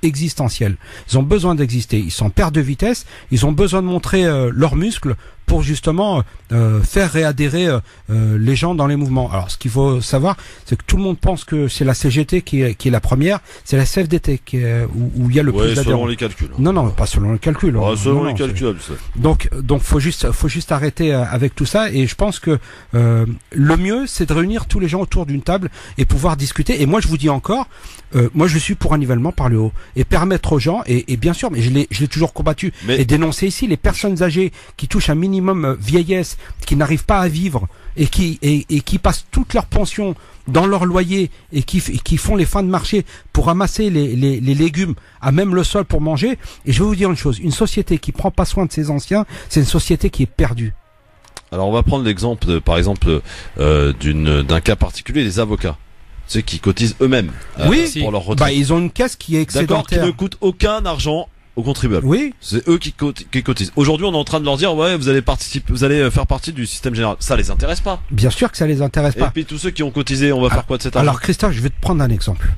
existentiel. Ils ont besoin d'exister. Ils sont en perte de vitesse. Ils ont besoin de montrer leurs muscles pour justement faire réadhérer les gens dans les mouvements. Alors, ce qu'il faut savoir, c'est que tout le monde pense que c'est la CGT qui est la première, c'est la CFDT où il y a le plus d'adhérents. Selon les calculs. Non, pas selon les calculs. Selon les calculs. Donc faut juste arrêter avec tout ça, et je pense que le mieux, c'est de réunir tous les gens autour d'une table et pouvoir discuter. Et moi, je vous dis encore, moi, je suis pour un nivellement par le haut et permettre aux gens, et bien sûr, mais je l'ai toujours combattu et dénoncé ici, les personnes âgées qui touchent un minimum vieillesse, qui n'arrivent pas à vivre et qui passent toute leur pension dans leur loyer et qui font les fins de marché pour ramasser les légumes à même le sol pour manger. Et je vais vous dire une chose, une société qui prend pas soin de ses anciens, c'est une société qui est perdue. Alors on va prendre l'exemple, par exemple, d'un cas particulier, les avocats. Ceux qui cotisent eux-mêmes pour leur retraite. Ils ont une caisse qui est excédentaire. D'accord, qui ne coûte aucun argent aux contribuables. Oui. C'est eux qui cotisent. Aujourd'hui, on est en train de leur dire, ouais, vous allez faire partie du système général. Ça les intéresse pas. Bien sûr que ça les intéresse pas. Et puis tous ceux qui ont cotisé, on va faire quoi de cet argent? Alors Christophe, je vais te prendre un exemple.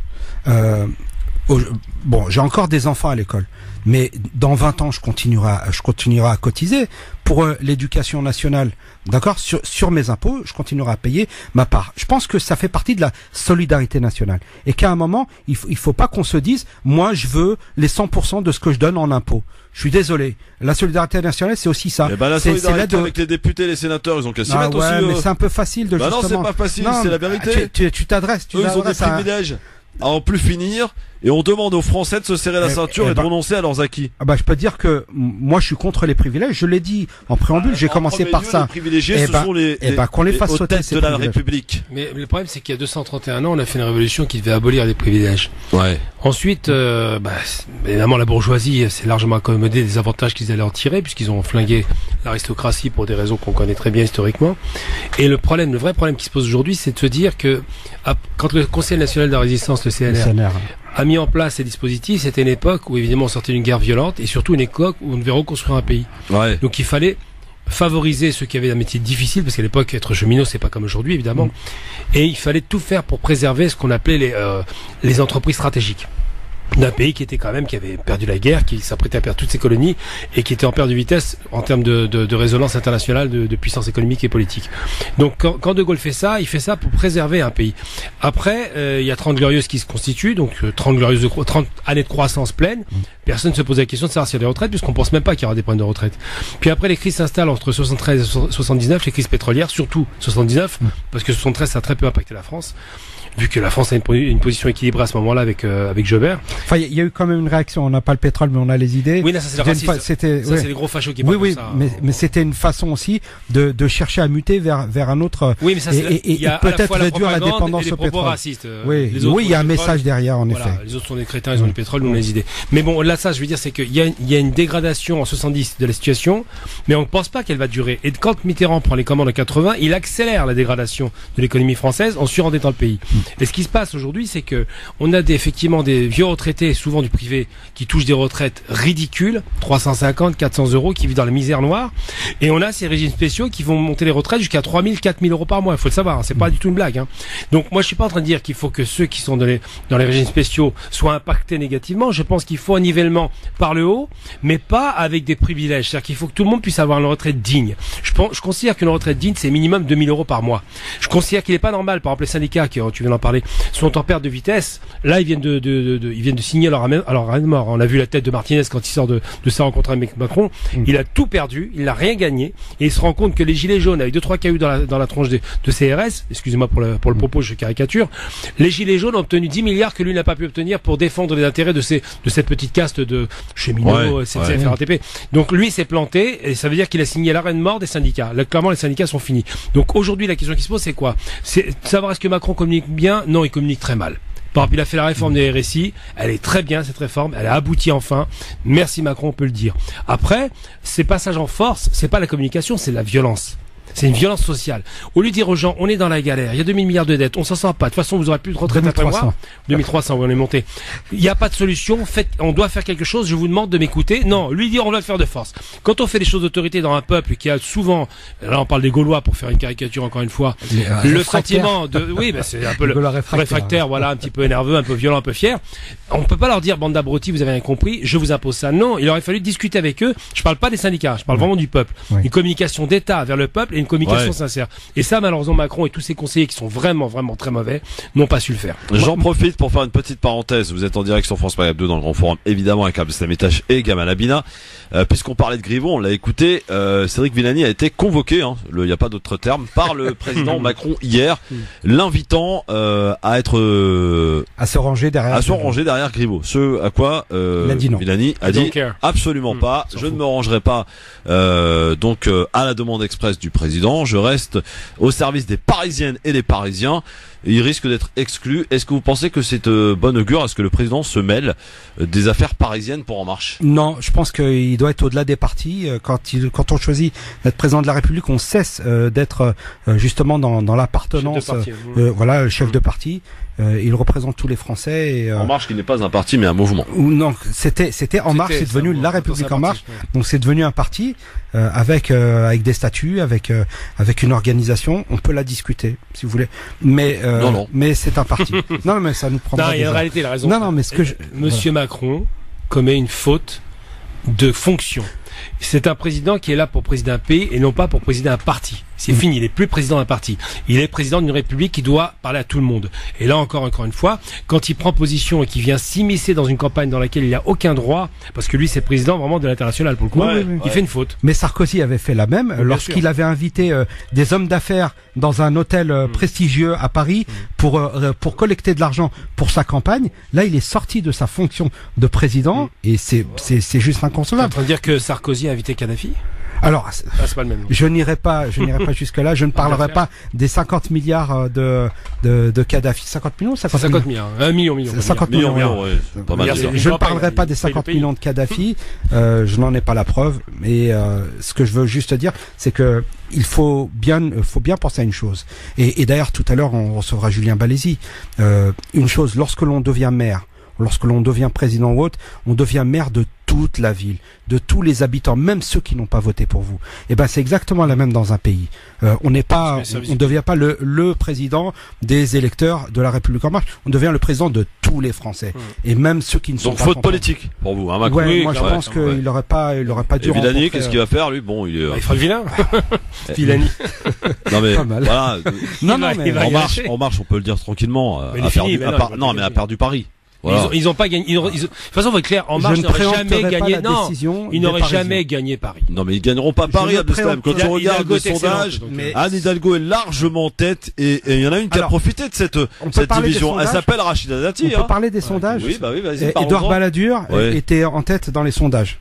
J'ai encore des enfants à l'école, mais dans 20 ans, je continuerai à cotiser pour l'éducation nationale. D'accord? Sur mes impôts, je continuerai à payer ma part. Je pense que ça fait partie de la solidarité nationale. Et qu'à un moment, il faut pas qu'on se dise, moi, je veux les 100% de ce que je donne en impôts. Je suis désolé. La solidarité nationale, c'est aussi ça. La solidarité avec les députés, les sénateurs, ils ont qu'à s'y mettre aussi. Mais c'est un peu facile de justement. Non, c'est pas facile, c'est la vérité. Tu t'adresses. Eux, ils ont des privilèges à en plus finir. et on demande aux Français de se serrer la ceinture et de renoncer à leurs acquis. Ah bah je peux dire que moi je suis contre les privilèges, je l'ai dit en préambule, j'ai commencé par ça. Les privilégiés, ce sont les qu'on les fasse sauter de la République. Mais le problème c'est qu'il y a 231 ans, on a fait une révolution qui devait abolir les privilèges. Ouais. Ensuite, évidemment la bourgeoisie s'est largement accommodée des avantages qu'ils allaient en tirer puisqu'ils ont flingué l'aristocratie pour des raisons qu'on connaît très bien historiquement. Et le vrai problème qui se pose aujourd'hui, c'est de se dire que quand le Conseil national de la résistance, le CNR, a mis en place ces dispositifs, c'était une époque où évidemment on sortait d'une guerre violente et surtout une époque où on devait reconstruire un pays. Ouais. Donc il fallait favoriser ceux qui avaient un métier difficile, parce qu'à l'époque être cheminot c'est pas comme aujourd'hui évidemment, et il fallait tout faire pour préserver ce qu'on appelait les entreprises stratégiques d'un pays qui avait perdu la guerre, qui s'apprêtait à perdre toutes ses colonies et qui était en perte de vitesse en termes de résonance internationale, de puissance économique et politique. Donc quand De Gaulle fait ça, il fait ça pour préserver un pays. Après, il y a 30 glorieuses qui se constituent, donc 30 années de croissance pleine. Personne ne se pose la question de savoir s'il y a des retraites, puisqu'on pense même pas qu'il y aura des problèmes de retraite. Puis après, les crises s'installent entre 73 et 79, les crises pétrolières, surtout 79, parce que 73 ça a très peu impacté la France, vu que la France a une position équilibrée à ce moment-là avec Joubert. Enfin, il y a eu quand même une réaction. On n'a pas le pétrole, mais on a les idées. Oui, là, ça c'est le racisme. C'est les gros fachos qui parlent de ça. Mais c'était une façon aussi de chercher à muter vers un autre. Oui, mais ça c'est et peut-être réduire la dépendance au pétrole. Racistes. Oui, il y a un message derrière, en effet. Les autres sont des crétins, ils ont le pétrole, nous on a les idées. Mais bon, là, ça, je veux dire, c'est qu'il y a une dégradation en 70 de la situation, mais on ne pense pas qu'elle va durer. Et quand Mitterrand prend les commandes en 80, il accélère la dégradation de l'économie française en surendettant le pays. Et ce qui se passe aujourd'hui, c'est que on a effectivement des vieux retraités, souvent du privé, qui touchent des retraites ridicules, 350, 400 euros, qui vivent dans la misère noire. Et on a ces régimes spéciaux qui vont monter les retraites jusqu'à 3000, 4000 euros par mois. Il faut le savoir, hein, c'est pas du tout une blague. Hein. Donc moi, je suis pas en train de dire qu'il faut que ceux qui sont dans les régimes spéciaux soient impactés négativement. Je pense qu'il faut un nivellement par le haut, mais pas avec des privilèges. C'est-à-dire qu'il faut que tout le monde puisse avoir une retraite digne. Je considère qu'une retraite digne, c'est minimum 2000 euros par mois. Je considère qu'il est pas normal, par exemple, les syndicats, tu viens d'en parler, sont en perte de vitesse. Là, ils viennent de signer leur arrêt de mort. On a vu la tête de Martinez quand il sort de sa rencontre avec Macron. Il a tout perdu, il n'a rien gagné, et il se rend compte que les gilets jaunes, avec 2-3 cailloux dans la tronche de CRS, excusez-moi pour le propos, je caricature, les gilets jaunes ont obtenu 10 milliards que lui n'a pas pu obtenir pour défendre les intérêts de cette petite caste de cheminots, CFR, RATP. Donc lui s'est planté, et ça veut dire qu'il a signé l'arrêt de mort des syndicats. Là, clairement, les syndicats sont finis. Donc aujourd'hui, la question qui se pose, c'est quoi? C'est savoir est-ce que Macron communique bien? Non, il communique très mal. Par exemple, il a fait la réforme des RSI, elle est très bien cette réforme, elle a abouti enfin. Merci Macron, on peut le dire. Après, ces passages en force, c'est pas la communication, c'est la violence. C'est une violence sociale. Au lieu de dire aux gens, on est dans la galère, il y a 2000 milliards de dettes, on s'en sort pas. De toute façon, vous aurez plus de retraite après moi. 2300, oui, on est monté. Il n'y a pas de solution. On doit faire quelque chose. Je vous demande de m'écouter. Non, lui dire, on doit le faire de force. Quand on fait des choses d'autorité dans un peuple qui a souvent, là, on parle des Gaulois pour faire une caricature encore une fois, le sentiment de, oui, c'est un peu le réfractaire, voilà, un petit peu énerveux, un peu violent, un peu fier. On peut pas leur dire, bande d'abrutis, vous avez rien compris, je vous impose ça. Non, il aurait fallu discuter avec eux. Je parle pas des syndicats, je parle vraiment du peuple. Une communication d'État vers le peuple et une communication sincère. Et ça, malheureusement, Macron et tous ses conseillers qui sont vraiment, vraiment très mauvais n'ont pas su le faire. J'en profite pour faire une petite parenthèse. Vous êtes en direct sur France Maghreb 2 dans le Grand Forum, évidemment, avec Abdeslam Etache et Gamal Abina. Puisqu'on parlait de Griveaux, on l'a écouté, Cédric Villani a été convoqué, il n'y a pas d'autre terme, par le président Macron hier, l'invitant à se ranger derrière Griveaux. Ce à quoi Villani a dit absolument pas, je ne me rangerai pas à la demande expresse du président, je reste au service des Parisiennes et des Parisiens. Il risque d'être exclu. Est-ce que vous pensez que c'est bon augure? Est-ce que le président se mêle des affaires parisiennes pour En Marche? Non, je pense qu'il doit être au-delà des partis. Quand on choisit d'être président de la République, on cesse d'être justement dans l'appartenance. Voilà, le chef de parti. Il représente tous les Français. Et, En Marche, qui n'est pas un parti, mais un mouvement. Non, c'était En Marche. C'est devenu La République En Marche. Donc c'est devenu un parti avec des statuts, avec une organisation. On peut la discuter, si vous voulez. Mais c'est un parti. Non, mais ça nous prendra. Non, il y a une réalité, il a raison. Non, mais Monsieur Macron commet une faute de fonction. C'est un président qui est là pour présider un pays et non pas pour présider un parti. C'est fini, il est plus président d'un parti. Il est président d'une république qui doit parler à tout le monde. Et là encore une fois, quand il prend position et qu'il vient s'immiscer dans une campagne dans laquelle il n'y a aucun droit, parce que lui c'est président vraiment de l'international pour le coup, il fait une faute. Mais Sarkozy avait fait la même lorsqu'il avait invité des hommes d'affaires dans un hôtel prestigieux à Paris pour collecter de l'argent pour sa campagne. Là, il est sorti de sa fonction de président et c'est juste inconcevable. Tu es en train de dire que Sarkozy a invité Kadhafi ? Alors, c'est pas le même. Je n'irai pas jusque là. Je ne parlerai pas des 50 milliards de Kadhafi. 50 millions, 50 milliards. 1 million. 50 millions. Ouais, pas mal. Je ne parlerai pas des 50 millions de Kadhafi. Je n'en ai pas la preuve. Mais ce que je veux juste dire, c'est que il faut bien penser à une chose. Et d'ailleurs, tout à l'heure, on recevra Julien Balési. Une chose, lorsque l'on devient maire, lorsque l'on devient président ou autre, on devient maire de toute la ville, de tous les habitants, même ceux qui n'ont pas voté pour vous. Et ben c'est exactement la même dans un pays. On ne devient pas le président des électeurs de la République en marche. On devient le président de tous les Français. Et même ceux qui ne sont pas. Donc faute politique pour vous, hein, Macron. Ouais, moi je pense qu'il n'aurait pas dû. Et Villani, qu'est-ce qu'il va faire lui? Bon, il fera le vilain. Villani. Non mais voilà. Mais en marche, on peut le dire tranquillement. A perdu Paris. Voilà. Ils ont pas gagné. De toute façon, faut être clair. En marche, n'aurait jamais gagné. Non, ils n'auraient jamais gagné Paris. Non, mais ils gagneront pas Paris, Abdeslam. Quand tu regardes le sondage, Anne Hidalgo est largement tête et il y en a une qui a profité de cette division. Elle s'appelle Rachida Dati. On peut parler des sondages. Oui, bah oui, vas-y. Edouard Balladur était en tête dans les sondages.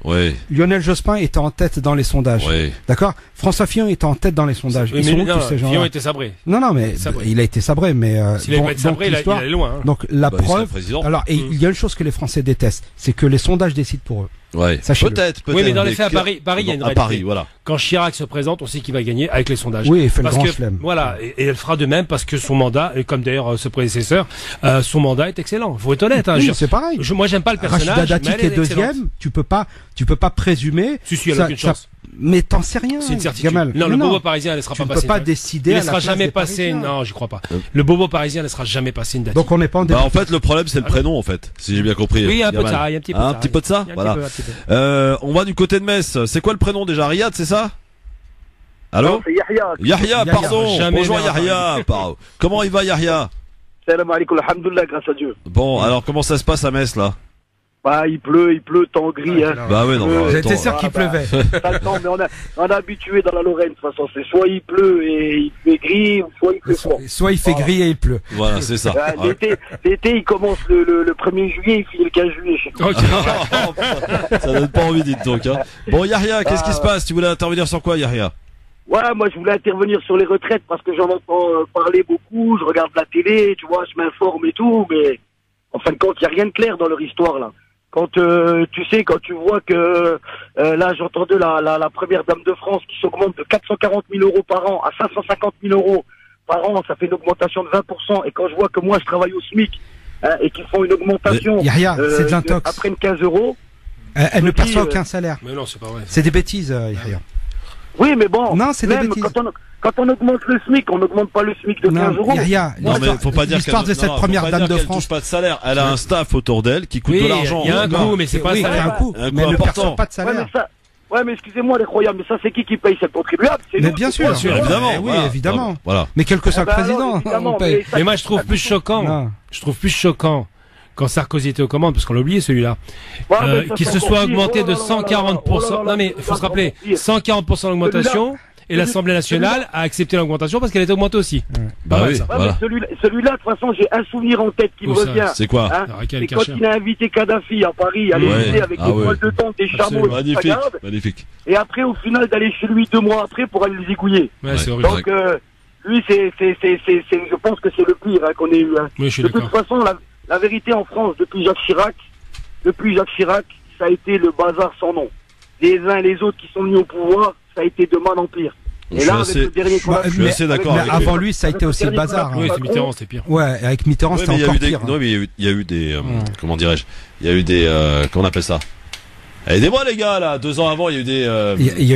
Lionel Jospin était en tête dans les sondages. D'accord. François Fillon était en tête dans les sondages. Ils sont où tous ces gens-là? Fillon était sabré. Non, mais il a été sabré, mais s'il avait pas été sabré, il allait loin. Donc la preuve. Alors et il y a une chose que les Français détestent, c'est que les sondages décident pour eux. Ouais. Peut-être. Oui, mais dans les faits, à Paris, il y a une réalité. Paris, voilà. Quand Chirac se présente, on sait qu'il va gagner avec les sondages. Oui, il fait le grand chelem. Voilà, et elle fera de même parce que son mandat, et comme d'ailleurs ce prédécesseur, son mandat est excellent. Faut être honnête. Oui, c'est pareil. Moi, j'aime pas le personnage. Rachida Dati qui est deuxième, tu peux pas présumer. Si, elle a aucune chance. Mais t'en sais rien. C'est une certitude. Gamal. Non, le bobo parisien, elle laissera pas passer. Tu peux pas décider. Il laissera jamais passer. Non, j'y crois pas. Le bobo parisien laissera jamais passer une Dati. Donc on n'est pas en en fait, le problème, c'est le prénom, en fait. Si j'ai bien compris. Oui, un peu de ça, il y a un petit peu de ça. Un petit peu de ça? Voilà. On va du côté de Metz. C'est quoi le prénom déjà? Riyad, c'est ça? Allô? Non, c'est Yahya. Yahya, pardon. Bonjour Yahya. Comment il va Yahya? Salam alaikum, alhamdoulilah, grâce à Dieu. Bon, alors comment ça se passe à Metz là? Bah il pleut, temps gris. Hein. Bah oui, non. J'étais sûr qu'il pleuvait. Non, mais on est habitué dans la Lorraine de toute façon. C'est soit il pleut et il fait gris, soit il fait froid. Soit il fait gris et il pleut. Voilà, c'est ça. L'été, il commence le 1er juillet, il finit le 15 juillet. Ça donne pas envie, dites donc. Hein. Bon, Yahya, qu'est-ce qui se passe? Tu voulais intervenir sur quoi, Yahya? Ouais, moi je voulais intervenir sur les retraites parce que j'en entends parler beaucoup. Je regarde la télé, tu vois, je m'informe et tout, mais en fin de compte, il n'y a rien de clair dans leur histoire là. Quand quand tu vois que là j'entendais la première dame de France qui s'augmente de 440 000 euros par an à 550 000 euros par an, ça fait une augmentation de 20%. Et quand je vois que moi je travaille au SMIC et qu'ils font une augmentation c'est de l'intox. Après une 15 euros, elle ne perçoit aucun salaire. Mais non, c'est pas vrai. C'est des bêtises, Yahya. Oui, mais bon. Non, c'est des bêtises. Quand on augmente le SMIC, on n'augmente pas le SMIC de 15 euros. Non, mais faut pas dire l'histoire de cette première dame de France. Touche pas de salaire. Elle a un staff autour d'elle qui coûte de l'argent. Il y a un coût, mais c'est pas un salaire. coût. Mais elle ne perçoit pas de salaire. Ouais, mais excusez-moi, les croyants, mais ça, c'est qui paye? C'est le contribuable. Mais bien sûr, évidemment. Oui, évidemment. Voilà. Mais quel que soit le président, on paye. Mais moi, je trouve plus choquant. Quand Sarkozy était aux commandes, parce qu'on l'a oublié celui-là, qu'il se soit augmenté de 140%. Non mais il faut se rappeler, 140% d'augmentation. Et l'Assemblée nationale a accepté l'augmentation parce qu'elle était augmentée aussi. Bah oui, voilà. Celui-là, de toute façon, j'ai un souvenir en tête qui me revient. C'est quoi? C'est quand il a invité Kadhafi à Paris, à l'Élysée avec des poils de tente, des chameaux, magnifique. Et après, au final, d'aller chez lui 2 mois après pour aller les égouiller. Ouais, c'est horrible. Donc, lui, je pense que c'est le pire qu'on ait eu. Oui, je suis de toute façon, la vérité en France, depuis Jacques Chirac, ça a été le bazar sans nom. Les uns et les autres qui sont venus au pouvoir, ça a été de mal en pire. Et là, avec le dernier je suis assez d'accord. Mais avant lui, ça a été aussi le bazar. Oui, c'est Mitterrand, c'était pire. Ouais, avec Mitterrand, c'était encore pire. Non, mais il y a eu des, comment dirais-je? Il y a eu des, comment on appelle ça? Aidez-moi les gars là, 2 ans avant il y a eu des... Il y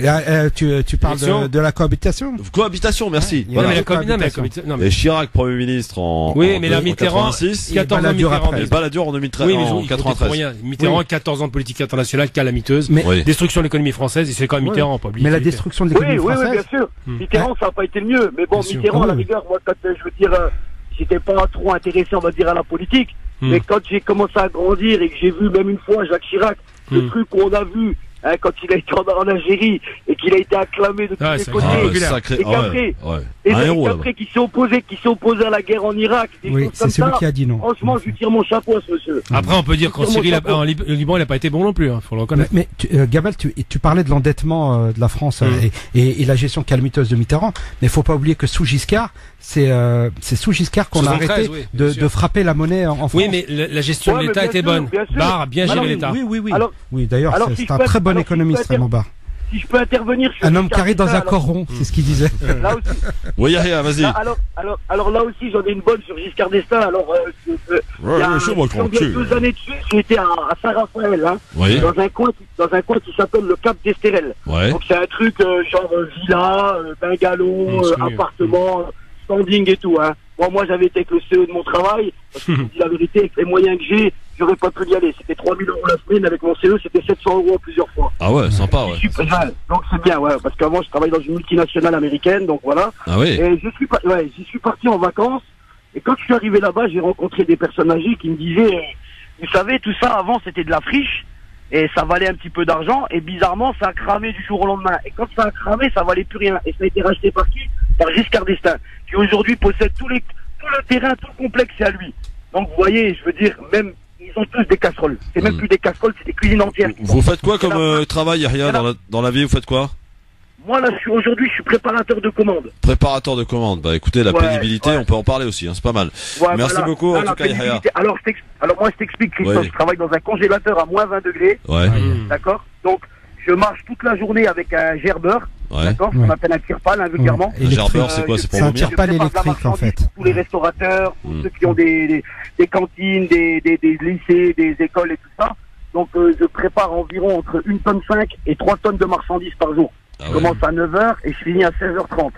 a eu, tu parles de la cohabitation. Cohabitation, merci. Voilà. Et Chirac, Premier ministre en... Oui, mais la Mitterrand, 86, 14 ans Mitterrand. Et Balladur en 2013, oui, mais en 93. Mitterrand, 14 ans de politique internationale, calamiteuse. Destruction de l'économie française, et c'est quand même Mitterrand, pas oublier. Mais la destruction de l'économie française. Oui, bien sûr. Mitterrand, ça n'a pas été le mieux. Mais bon, Mitterrand, à la rigueur, moi, quand je veux dire, j'étais pas trop intéressé, on va dire, à la politique. Mais quand j'ai commencé à grandir et que j'ai vu même une fois Jacques Chirac, le truc qu'on a vu quand il a été en Algérie et qu'il a été acclamé de tous les côtés, et qu'après qu'il s'est opposé à la guerre en Irak, c'est celui qui a dit non. Franchement, je lui tire mon chapeau à ce monsieur. Après, on peut dire qu'en Syrie, en Liban, il n'a pas été bon non plus, faut le reconnaître. Mais Gabal, tu parlais de l'endettement de la France et la gestion calamiteuse de Mitterrand, mais il faut pas oublier que sous Giscard, c'est sous Giscard qu'on a arrêté de frapper la monnaie en France. Oui, mais la gestion de l'État était bonne. Barre a bien géré l'État. Oui, d'ailleurs, c'est un très bon économiste, Raymond Barre. Si je peux intervenir sur un homme carré dans un corps rond, c'est ce qu'il disait. Là aussi. Oui, Yahya, vas-y. Alors là aussi, j'en ai une bonne sur Giscard d'Estaing. Alors, il y a 2 années de suite, j'étais à Saint-Raphaël, dans un coin qui s'appelle le Cap d'Estérel. Donc c'est un truc genre villa, bungalow, appartement, standing et tout. Bon, moi, j'avais été avec le CE de mon travail, parce que je vous dis la vérité, avec les moyens que j'ai, j'aurais pas pu y aller. C'était 3 000 € la semaine, avec mon CE, c'était 700 € plusieurs fois. Ah ouais, sympa, ouais. Donc c'est bien, parce qu'avant, je travaillais dans une multinationale américaine, donc voilà. Ah oui. Et j'y suis parti en vacances, et quand je suis arrivé là-bas, j'ai rencontré des personnes âgées qui me disaient, vous savez, tout ça, avant, c'était de la friche, et ça valait un petit peu d'argent, et bizarrement, ça a cramé du jour au lendemain. Et quand ça a cramé, ça valait plus rien. Et ça a été racheté par qui? Par Giscard d'Estaing, qui aujourd'hui possède tout le terrain, tout le complexe, c'est à lui. Donc vous voyez, je veux dire, même, ils ont tous des casseroles. C'est même plus des casseroles, c'est des cuisines entières. Vous faites quoi comme travail, Yahya, dans la vie, vous faites quoi? Moi, là, aujourd'hui, je suis préparateur de commandes. Préparateur de commandes. Bah, écoutez, la pénibilité, on peut en parler aussi, c'est pas mal. Merci beaucoup, en tout cas, Yahya. Alors, moi, je t'explique, Christophe, je travaille dans un congélateur à moins 20 degrés. D'accord? Donc, je marche toute la journée avec un gerbeur. D'accord? On appelle un tire-pale, vulgairement. Un gerbeur, c'est quoi? C'est pour vomir? C'est un tire-pale électrique, en fait. Tous les restaurateurs, tous ceux qui ont des cantines, des lycées, des écoles et tout ça. Donc, je prépare environ entre 1,5 tonne et 3 tonnes de marchandises par jour. Je commence à 9h et je finis à 16h30.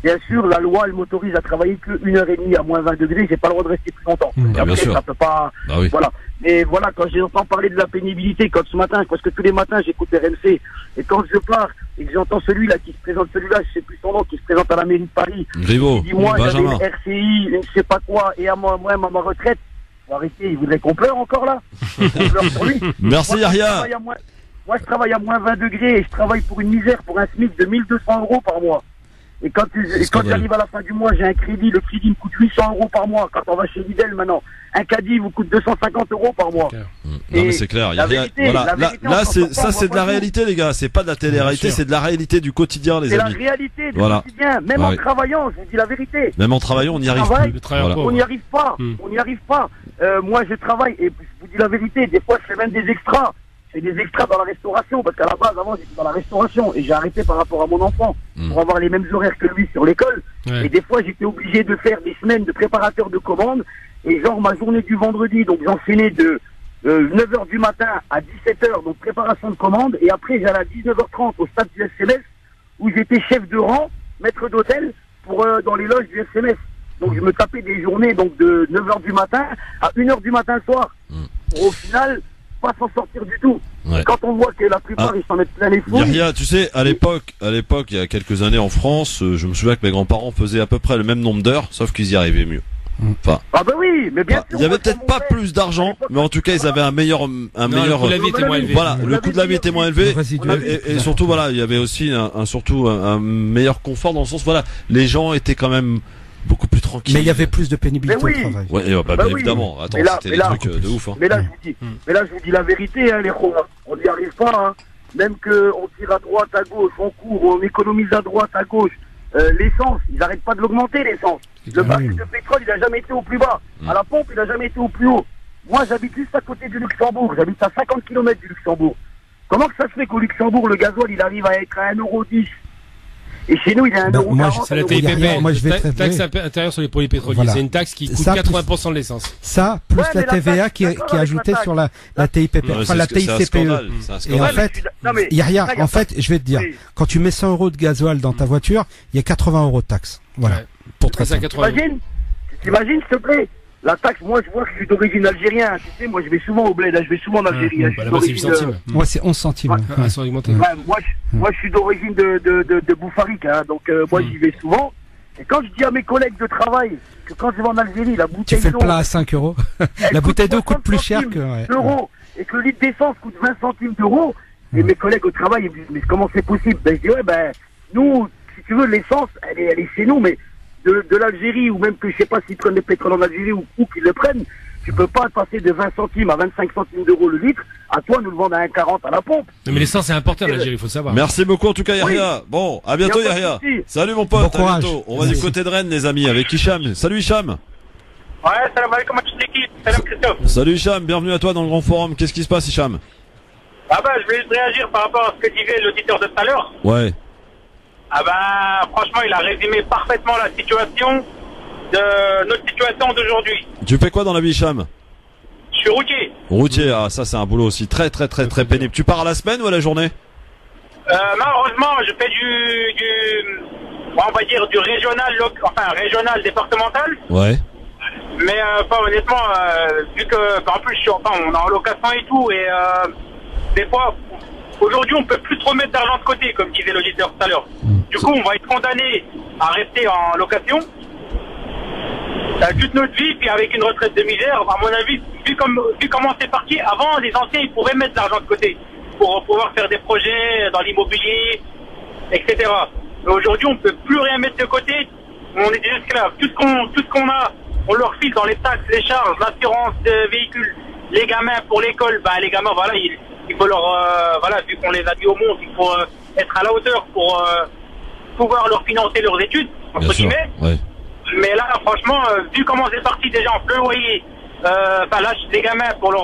Bien sûr, la loi, elle m'autorise à travailler que 1h30 à moins 20 degrés. J'ai pas le droit de rester plus longtemps. Bien sûr. Ça peut pas. Voilà. Mais voilà, quand j'entends parler de la pénibilité, quand ce matin, parce que tous les matins j'écoute RMC, et quand je pars et que j'entends celui-là qui se présente, celui-là, je sais plus son nom, qui se présente à la mairie de Paris, Griveaux, il dit moi j'avais une RCI, une je sais pas quoi, et à moi-même à ma retraite. Faut arrêter, il voudrait qu'on pleure encore là. On pleure pour lui. Merci Yahya. Moi je travaille à moins 20 degrés et je travaille pour une misère, pour un SMIC de 1 200 € par mois. Et quand j'arrive à la fin du mois, j'ai un crédit, le crédit me coûte 800 € par mois. Quand on va chez Lidl maintenant, un caddie vous coûte 250 € par mois. Non mais c'est clair, voilà. Là c'est de la réalité les gars, c'est pas de la télé-réalité, c'est de la réalité du quotidien les amis. C'est la réalité du quotidien, même en travaillant, je vous dis la vérité. Même en travaillant, on n'y arrive plus. On n'y arrive pas, on n'y arrive pas. Moi je travaille et je vous dis la vérité, des fois je fais même des extras. Je fais des extras dans la restauration, parce qu'à la base, avant, j'étais dans la restauration, et j'ai arrêté par rapport à mon enfant, pour avoir les mêmes horaires que lui sur l'école. Et des fois, j'étais obligé de faire des semaines de préparateur de commandes, et genre, ma journée du vendredi, donc j'enchaînais de 9h du matin à 17h, donc préparation de commandes, et après, j'allais à 19h30 au stade du SMS, où j'étais chef de rang, maître d'hôtel, pour dans les loges du SMS. Donc, je me tapais des journées, donc de 9h du matin à 1h du matin le soir. Pour, au final, pas s'en sortir du tout. Quand on voit que la plupart ils s'en mettent plein les fous. Yahya, tu sais, à l'époque, il y a quelques années en France, je me souviens que mes grands-parents faisaient à peu près le même nombre d'heures, sauf qu'ils y arrivaient mieux. Enfin, ah bah oui, mais bien sûr. Il y avait peut-être pas plus d'argent, mais en tout cas, ils avaient un meilleur. Le coût de la vie était moins élevé. Voilà, le coût de la vie était moins élevé. Et surtout, voilà, il y avait aussi un meilleur confort dans le sens, voilà, les gens étaient quand même beaucoup plus tranquille. Mais il y avait plus de pénibilité au travail. Bien évidemment. Attends, c'était des trucs de ouf. Mais là, je vous dis la vérité, les gros. On n'y arrive pas. Même qu'on tire à droite, à gauche, on court, on économise à droite, à gauche. L'essence, ils n'arrêtent pas de l'augmenter, l'essence. Le baril de pétrole, il n'a jamais été au plus bas. À la pompe, il n'a jamais été au plus haut. Moi, j'habite juste à côté du Luxembourg. J'habite à 50 km du Luxembourg. Comment que ça se fait qu'au Luxembourg, le gasoil, il arrive à être à 1,10 €? Et chez nous, il y a 1,40 moi, €. C'est la TIPP. Moi, je vais très Taxe intérieure sur les produits pétroliers. Voilà. C'est une taxe qui coûte Ça, 80% de l'essence. Ça, plus Ouais, la mais la TVA taxe, qui est d'accord, avec ajoutée la sur la TIPP, Non, enfin c'est la un scandale, TICPE. c'est un Et scandale. en fait, Non, mais il y a rien. ça, y a En pas- fait, je vais te dire, Oui. quand tu mets 100 € de gasoil dans ta voiture, il y a 80 € de taxe. Voilà. Ouais. Pour très Ça, simple. 80 €. T'imagines, s'il te plaît? La taxe, moi, je vois que je suis d'origine algérienne. Tu sais, moi, je vais souvent au bled, je vais souvent en Algérie. Bah, là-bas, c'est 8 centimes. Moi, c'est 11 centimes. Ouais. Ah, ils sont augmentés. Ouais, moi, je suis d'origine de Boufarik, hein, donc moi, j'y vais souvent. Et quand je dis à mes collègues de travail que quand je vais en Algérie, la Tu bouteille fais le d'eau, plat à 5 €. La bouteille d'eau coûte plus cher 60 que. Ouais. d'euros, et que le litre d'essence coûte 20 centimes d'euros, et mes collègues au travail, ils me disent, mais comment c'est possible? Ben, je dis, ouais, ben, nous, si tu veux, l'essence, elle est chez nous, mais de l'Algérie, ou même que je sais pas s'ils prennent le pétrole en Algérie ou qu'ils le prennent, tu peux pas passer de 20 centimes à 25 centimes d'euros le litre, à toi, nous le vendre à 1,40 à la pompe. Non, mais l'essence, c'est important en Algérie, il faut le savoir. Merci beaucoup en tout cas Yahya. Bon, à bientôt Y a pas de Yahya. souci. Salut mon pote, Bon à courage. bientôt. On va du côté de Rennes les amis avec Hicham. Salut Hicham. Ouais, salam alaikum à toute l'équipe. Salam Christophe. Salut Hicham, bienvenue à toi dans le grand forum. Qu'est-ce qui se passe Hicham? Ah bah, je voulais juste réagir par rapport à ce que disait l'auditeur de tout à l'heure. Ouais. Ah bah, franchement, il a résumé parfaitement la situation de notre situation d'aujourd'hui. Tu fais quoi dans la vie Hicham? Je suis routier. Routier, ah ça c'est un boulot aussi très pénible. Tu pars à la semaine ou à la journée? Malheureusement, je fais on va dire du régional, régional départemental. Ouais. Mais honnêtement, vu que en plus on est en location et tout, et des fois, aujourd'hui on peut plus trop mettre d'argent de côté, comme disait l'auditeur tout à l'heure. Du coup, on va être condamné à rester en location toute notre vie, puis avec une retraite de misère. À mon avis, vu comment c'est parti, avant les anciens ils pouvaient mettre de l'argent de côté pour pouvoir faire des projets dans l'immobilier, etc. Mais aujourd'hui, on peut plus rien mettre de côté. On est des esclaves. Tout ce qu'on a, on leur file dans les taxes, les charges, l'assurance de véhicules. Les gamins pour l'école, bah les gamins, voilà, il faut leur, vu qu'on les a mis au monde, il faut être à la hauteur pour pouvoir leur financer leurs études, entre guillemets. Ouais. Mais là, franchement, vu comment c'est parti déjà en plein loyer, là, les gamins pour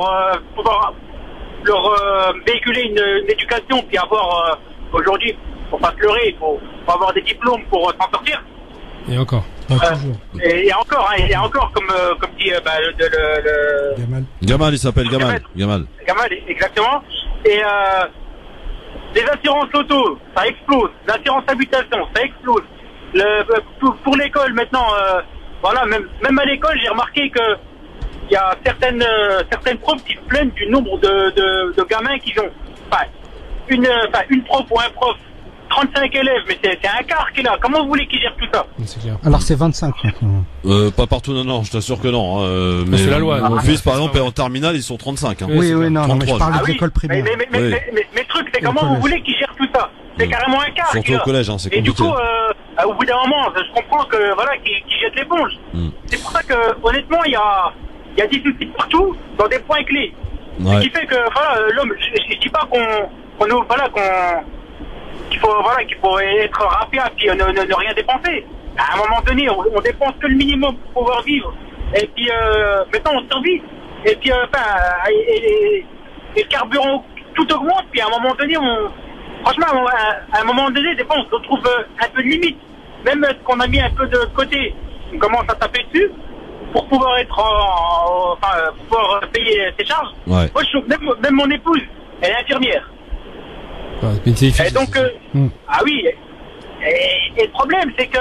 pouvoir leur véhiculer une éducation, puis avoir aujourd'hui, faut pas se leurrer, il faut avoir des diplômes pour s'en sortir. Et encore. Et encore, comme dit Gamal, il s'appelle Gamal, exactement. Et les assurances auto, ça explose. L'assurance habitation, ça explose. Pour l'école maintenant, même à l'école, j'ai remarqué que il y a certaines profs qui se plaignent du nombre de gamins qu'ils ont. Une prof ou un prof, 35 élèves, mais c'est un quart qu'il a. Comment vous voulez qu'il gère tout ça? Alors c'est 25 maintenant. Pas partout, non, je t'assure que non. Mais c'est la loi. Mon fils, par exemple, est en terminale, ils sont 35. Hein. Oui, non, mais je parle de oui. l'école primaire. Mais le truc, c'est comment vous voulez qu'il gère tout ça? C'est carrément un quart. Surtout au collège, hein, c'est compliqué. Et du coup, au bout d'un moment, je comprends que qu'il jette l'éponge. C'est pour ça que, honnêtement, il y a des soucis partout, dans des points clés. Ouais. Ce qui fait que, l'homme, je dis pas qu'il faut être rapide et ne rien dépenser. À un moment donné, on dépense que le minimum pour pouvoir vivre. Et puis, maintenant, on survit. Et puis, et le carburant, tout augmente. Puis, à un moment donné, franchement, à un moment donné, des fois, on se retrouve un peu de limite. Même ce qu'on a mis un peu de côté, on commence à taper dessus pour pouvoir pouvoir payer ses charges. Ouais. Moi, même mon épouse, elle est infirmière. Et donc, ah oui. Et le problème, c'est que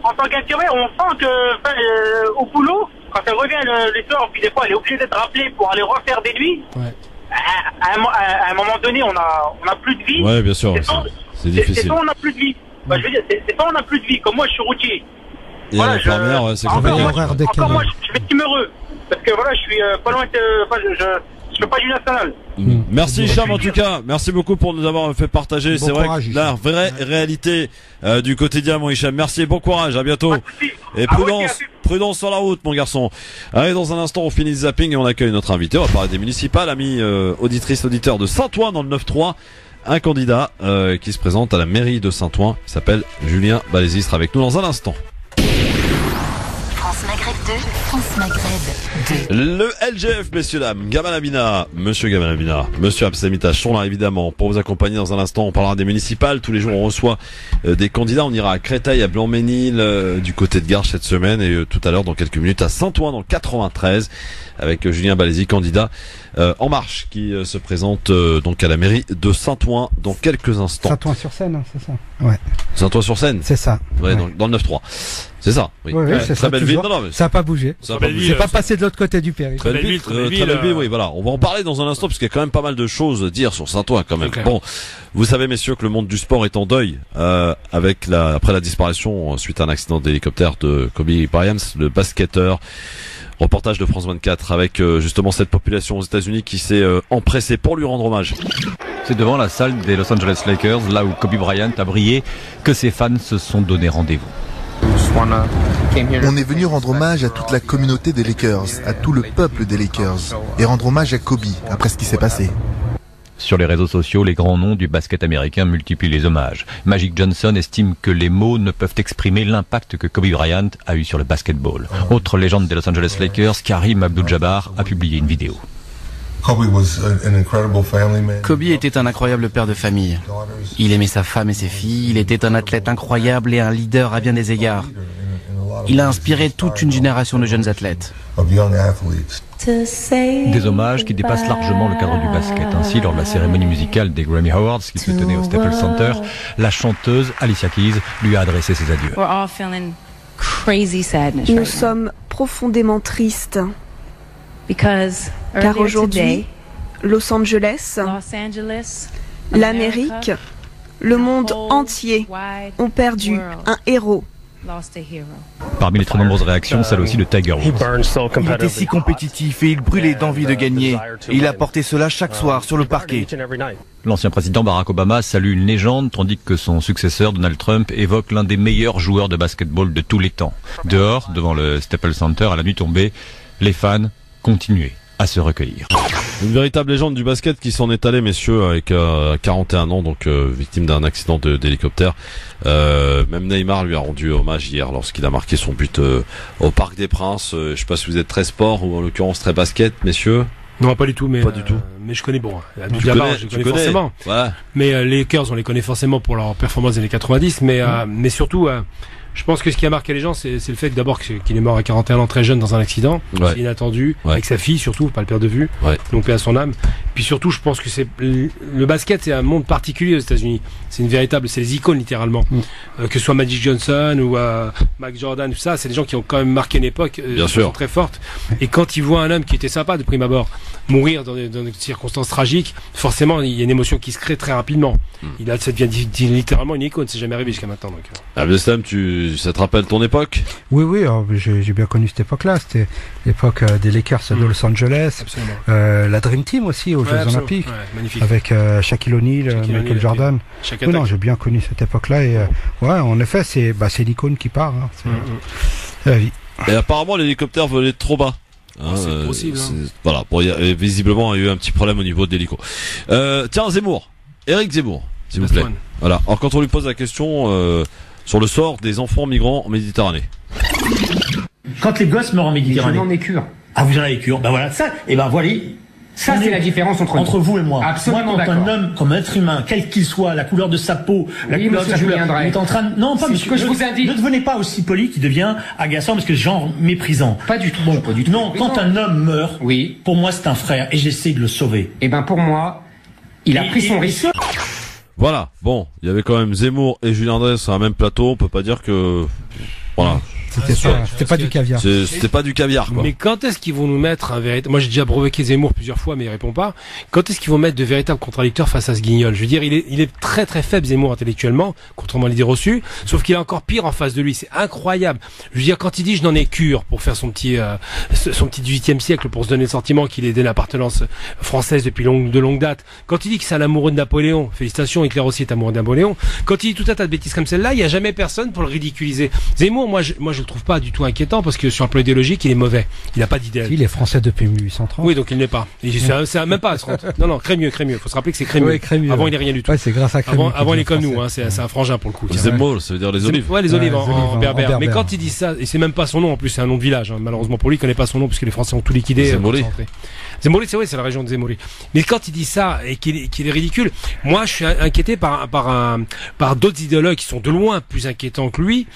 en tant qu'infirmière, on sent que au boulot, quand elle revient le soir, puis des fois, elle est obligée d'être rappelée pour aller refaire des nuits. Ouais. À un moment donné, on a plus de vie. Ouais, bien sûr. C'est difficile. C'est ça, on a plus de vie. Je veux dire, c'est ça, on a plus de vie. Comme moi, je suis routier. Et l'infirmière, c'est compliqué. Encore moi, je vais être heureux. Parce que voilà, je suis pas loin de. Je fais pas du national. Merci Hicham en tout cas, merci beaucoup pour nous avoir fait partager, c'est vrai que la vraie réalité du quotidien mon Hicham. Merci et bon courage, à bientôt. Et prudence sur la route mon garçon. Allez, dans un instant on finit le zapping et on accueille notre invité, on va parler des municipales, amis auditeur de Saint-Ouen dans le 9-3. Un candidat qui se présente à la mairie de Saint-Ouen, qui s'appelle Julien Balaisis, sera avec nous dans un instant. France Maghreb 2, France Maghreb Le LGF, messieurs, dames, Gamal Amina, monsieur Gamal Amina, monsieur Absamitash sont là évidemment pour vous accompagner dans un instant. On parlera des municipales. Tous les jours on reçoit des candidats. On ira à Créteil, à Blanc-Ménil, du côté de Garches cette semaine et tout à l'heure dans quelques minutes à Saint-Ouen dans le 93 avec Julien Balézy, candidat En Marche, qui se présente donc à la mairie de Saint-Ouen dans quelques instants. Saint-Ouen-sur-Seine, hein, c'est ça. Ouais. Saint-Ouen-sur-Seine. C'est ça. Ouais, ouais. Dans le 9-3. C'est ça. Oui. Oui, c'est très ça, belle ville. Non, mais ça n'a pas bougé. Ça n'a pas bougé. C'est pas passé de l'autre côté du périph'. Très belle ville, très belle ville. Oui, voilà. On va en parler dans un instant parce qu'il y a quand même pas mal de choses à dire sur Saint-Ouen quand même. Bon, vous savez messieurs que le monde du sport est en deuil après la disparition suite à un accident d'hélicoptère de Kobe Bryant, le basketteur. Reportage de France 24 avec justement cette population aux États-Unis qui s'est empressée pour lui rendre hommage. C'est devant la salle des Los Angeles Lakers, là où Kobe Bryant a brillé, que ses fans se sont donné rendez-vous. On est venu rendre hommage à toute la communauté des Lakers, à tout le peuple des Lakers, et rendre hommage à Kobe après ce qui s'est passé. Sur les réseaux sociaux, les grands noms du basket américain multiplient les hommages. Magic Johnson estime que les mots ne peuvent exprimer l'impact que Kobe Bryant a eu sur le basketball. Autre légende des Los Angeles Lakers, Kareem Abdul-Jabbar, a publié une vidéo. Kobe était un incroyable père de famille. Il aimait sa femme et ses filles, il était un athlète incroyable et un leader à bien des égards. Il a inspiré toute une génération de jeunes athlètes. Des hommages qui dépassent largement le cadre du basket. Ainsi, lors de la cérémonie musicale des Grammy Awards qui se tenait au Staples Center, la chanteuse Alicia Keys lui a adressé ses adieux. Nous sommes profondément tristes. Car aujourd'hui, Los Angeles, l'Amérique, le monde entier ont perdu un héros. Parmi les très nombreuses réactions, celle aussi de Tiger Woods. Il était si compétitif et il brûlait d'envie de gagner. Et il a porté cela chaque soir sur le parquet. L'ancien président Barack Obama salue une légende, tandis que son successeur Donald Trump évoque l'un des meilleurs joueurs de basketball de tous les temps. Dehors, devant le Staples Center, à la nuit tombée, les fans continuaient à se recueillir. Une véritable légende du basket qui s'en est allée, messieurs, avec 41 ans, donc victime d'un accident d'hélicoptère. Même Neymar lui a rendu hommage hier lorsqu'il a marqué son but au Parc des Princes. Je sais pas si vous êtes très sport ou en l'occurrence très basket, messieurs. Non, pas du tout, mais pas du tout. Mais je connais bon. Tu connais forcément. Voilà. Mais les Lakers, on les connaît forcément pour leur performance des années 90, mais surtout. Je pense que ce qui a marqué les gens, c'est le fait d'abord qu'il est mort à 41 ans très jeune dans un accident, c'est inattendu, avec sa fille surtout, pas le père de vue, donc paix à son âme. Puis surtout, je pense que le basket, c'est un monde particulier aux États-Unis. C'est les icônes littéralement. Que ce soit Magic Johnson ou Mike Jordan, tout ça, c'est des gens qui ont quand même marqué une époque très forte. Et quand ils voient un homme qui était sympa de prime abord mourir dans des circonstances tragiques, forcément, il y a une émotion qui se crée très rapidement. Ça devient littéralement une icône. C'est jamais arrivé jusqu'à maintenant. Donc. Abdeslam, ça te rappelle ton époque? Oui, j'ai bien connu cette époque-là. C'était l'époque des Lakers de Los Angeles, la Dream Team aussi aux Jeux Olympiques, avec Shaquille O'Neal, Michael Jordan. Oui, non, j'ai bien connu cette époque-là et en effet, c'est l'icône qui part. Hein. C'est la vie. Et apparemment, l'hélicoptère volait trop bas. C'est possible. Voilà, visiblement, il y a eu un petit problème au niveau de l'hélico. Tiens, Zemmour, Éric Zemmour, s'il vous plaît. Voilà. Alors, quand on lui pose la question sur le sort des enfants migrants en Méditerranée. Quand les gosses meurent en Méditerranée. Je n'en ai cure. Ah, vous en avez cure. Ben voilà, ça, et ben voilà. Ça, c'est la différence entre vous et moi. Absolument. Moi, quand un homme, comme un être humain, quel qu'il soit, la couleur de sa peau, la couleur de sa couleur, il est en train de... Non, pas monsieur. Que je vous indique. Ne devenez pas aussi poli qui devient agaçant parce que genre méprisant. Pas du tout. Bon, pas du tout. Non, quand un homme meurt, pour moi, c'est un frère et j'essaie de le sauver. Eh ben, pour moi, il a pris son risque. Voilà. Bon, il y avait quand même Zemmour et Julien Drey sur un même plateau. On peut pas dire que, voilà. C'était pas du caviar. C'était pas du caviar, quoi. Mais quand est-ce qu'ils vont nous mettre un véritable... Moi, j'ai déjà provoqué Zemmour plusieurs fois, mais il répond pas. Quand est-ce qu'ils vont mettre de véritables contradicteurs face à ce guignol? Je veux dire, il est très très faible, Zemmour, intellectuellement, contrairement à l'idée reçue. Sauf qu'il est encore pire en face de lui. C'est incroyable. Je veux dire, quand il dit je n'en ai cure pour faire son petit 18e siècle, pour se donner le sentiment qu'il est d'une appartenance française depuis de longue date. Quand il dit que c'est un amoureux de Napoléon, félicitations, Hitler aussi est amoureux de Napoléon. Quand il dit tout un tas de bêtises comme celle-là, il y a jamais personne pour le ridiculiser. Zemmour, moi je le trouve pas du tout inquiétant parce que sur un plan idéologique, il est mauvais. Il n'a pas d'idée. Il est français depuis 1830. Oui, donc il n'est pas. C'est même pas. Non, Crémieux. Faut se rappeler que c'est Crémieux. Oui, Crémieux. Avant, il n'est rien du tout. Ouais, c'est grâce à Crémieux. Avant, il est comme nous. Hein, c'est un frangin pour le coup. Zemmour, ça veut dire les olives. Ouais, les olives en berbère. Mais quand il dit ça, et c'est même pas son nom en plus, c'est un nom de village. Hein, malheureusement pour lui, il connaît pas son nom puisque les Français ont tout liquidé. Zemmouri, c'est la région de Zemmouri. Mais quand il dit ça et qu'il est ridicule, moi je suis inquiété par d'autres idéologues qui sont de loin plus inquiétants que lui,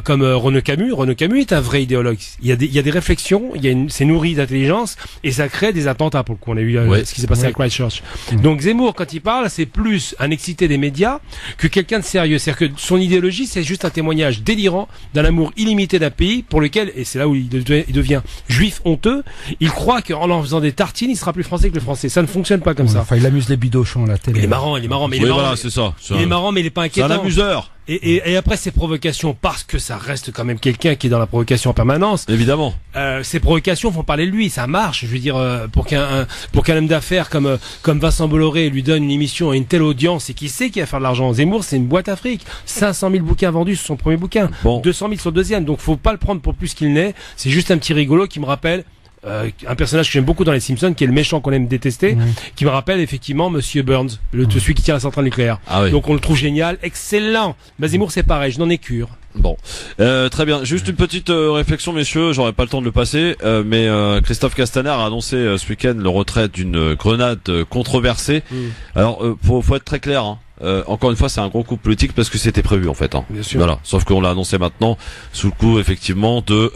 comme René Camus. René Camus est un vrai idéologue. Il y a des réflexions, c'est nourri d'intelligence et ça crée des attentats pour le coup. On a vu ce qui s'est passé à Christchurch. Donc Zemmour, quand il parle, c'est plus un excité des médias que quelqu'un de sérieux. C'est-à-dire que son idéologie, c'est juste un témoignage délirant d'un amour illimité d'un pays pour lequel, et c'est là où il devient juif honteux, il croit qu'en faisant des tartines, il sera plus français que le français. Ça ne fonctionne pas comme ça. Enfin, il amuse les bidochons à la télé. Il est marrant, mais c'est ça. Il est marrant, mais il est pas inquiétant. C'est un amuseur. Et après ces provocations, parce que ça reste quand même quelqu'un qui est dans la provocation en permanence. Évidemment. Ces provocations font parler de lui, ça marche. Je veux dire, pour qu'un homme d'affaires comme Vincent Bolloré lui donne une émission et une telle audience et qui sait qu'il va faire de l'argent. Zemmour, c'est une boîte à fric. 500 000 bouquins vendus sur son premier bouquin. 200 000 sur le deuxième. Donc faut pas le prendre pour plus qu'il n'est. C'est juste un petit rigolo qui me rappelle un personnage que j'aime beaucoup dans les Simpsons, qui est le méchant qu'on aime détester, qui me rappelle effectivement Monsieur Burns, celui qui tient la centrale nucléaire. Donc on le trouve génial, excellent. Zemmour, c'est pareil, je n'en ai cure. Bon, très bien. Juste une petite réflexion, messieurs. J'aurais pas le temps de le passer, mais Christophe Castaner a annoncé ce week-end le retrait d'une grenade controversée. Alors, faut être très clair. Hein. Encore une fois, c'est un gros coup politique parce que c'était prévu en fait. Hein. Bien sûr. Voilà. Sauf qu'on l'a annoncé maintenant sous le coup effectivement de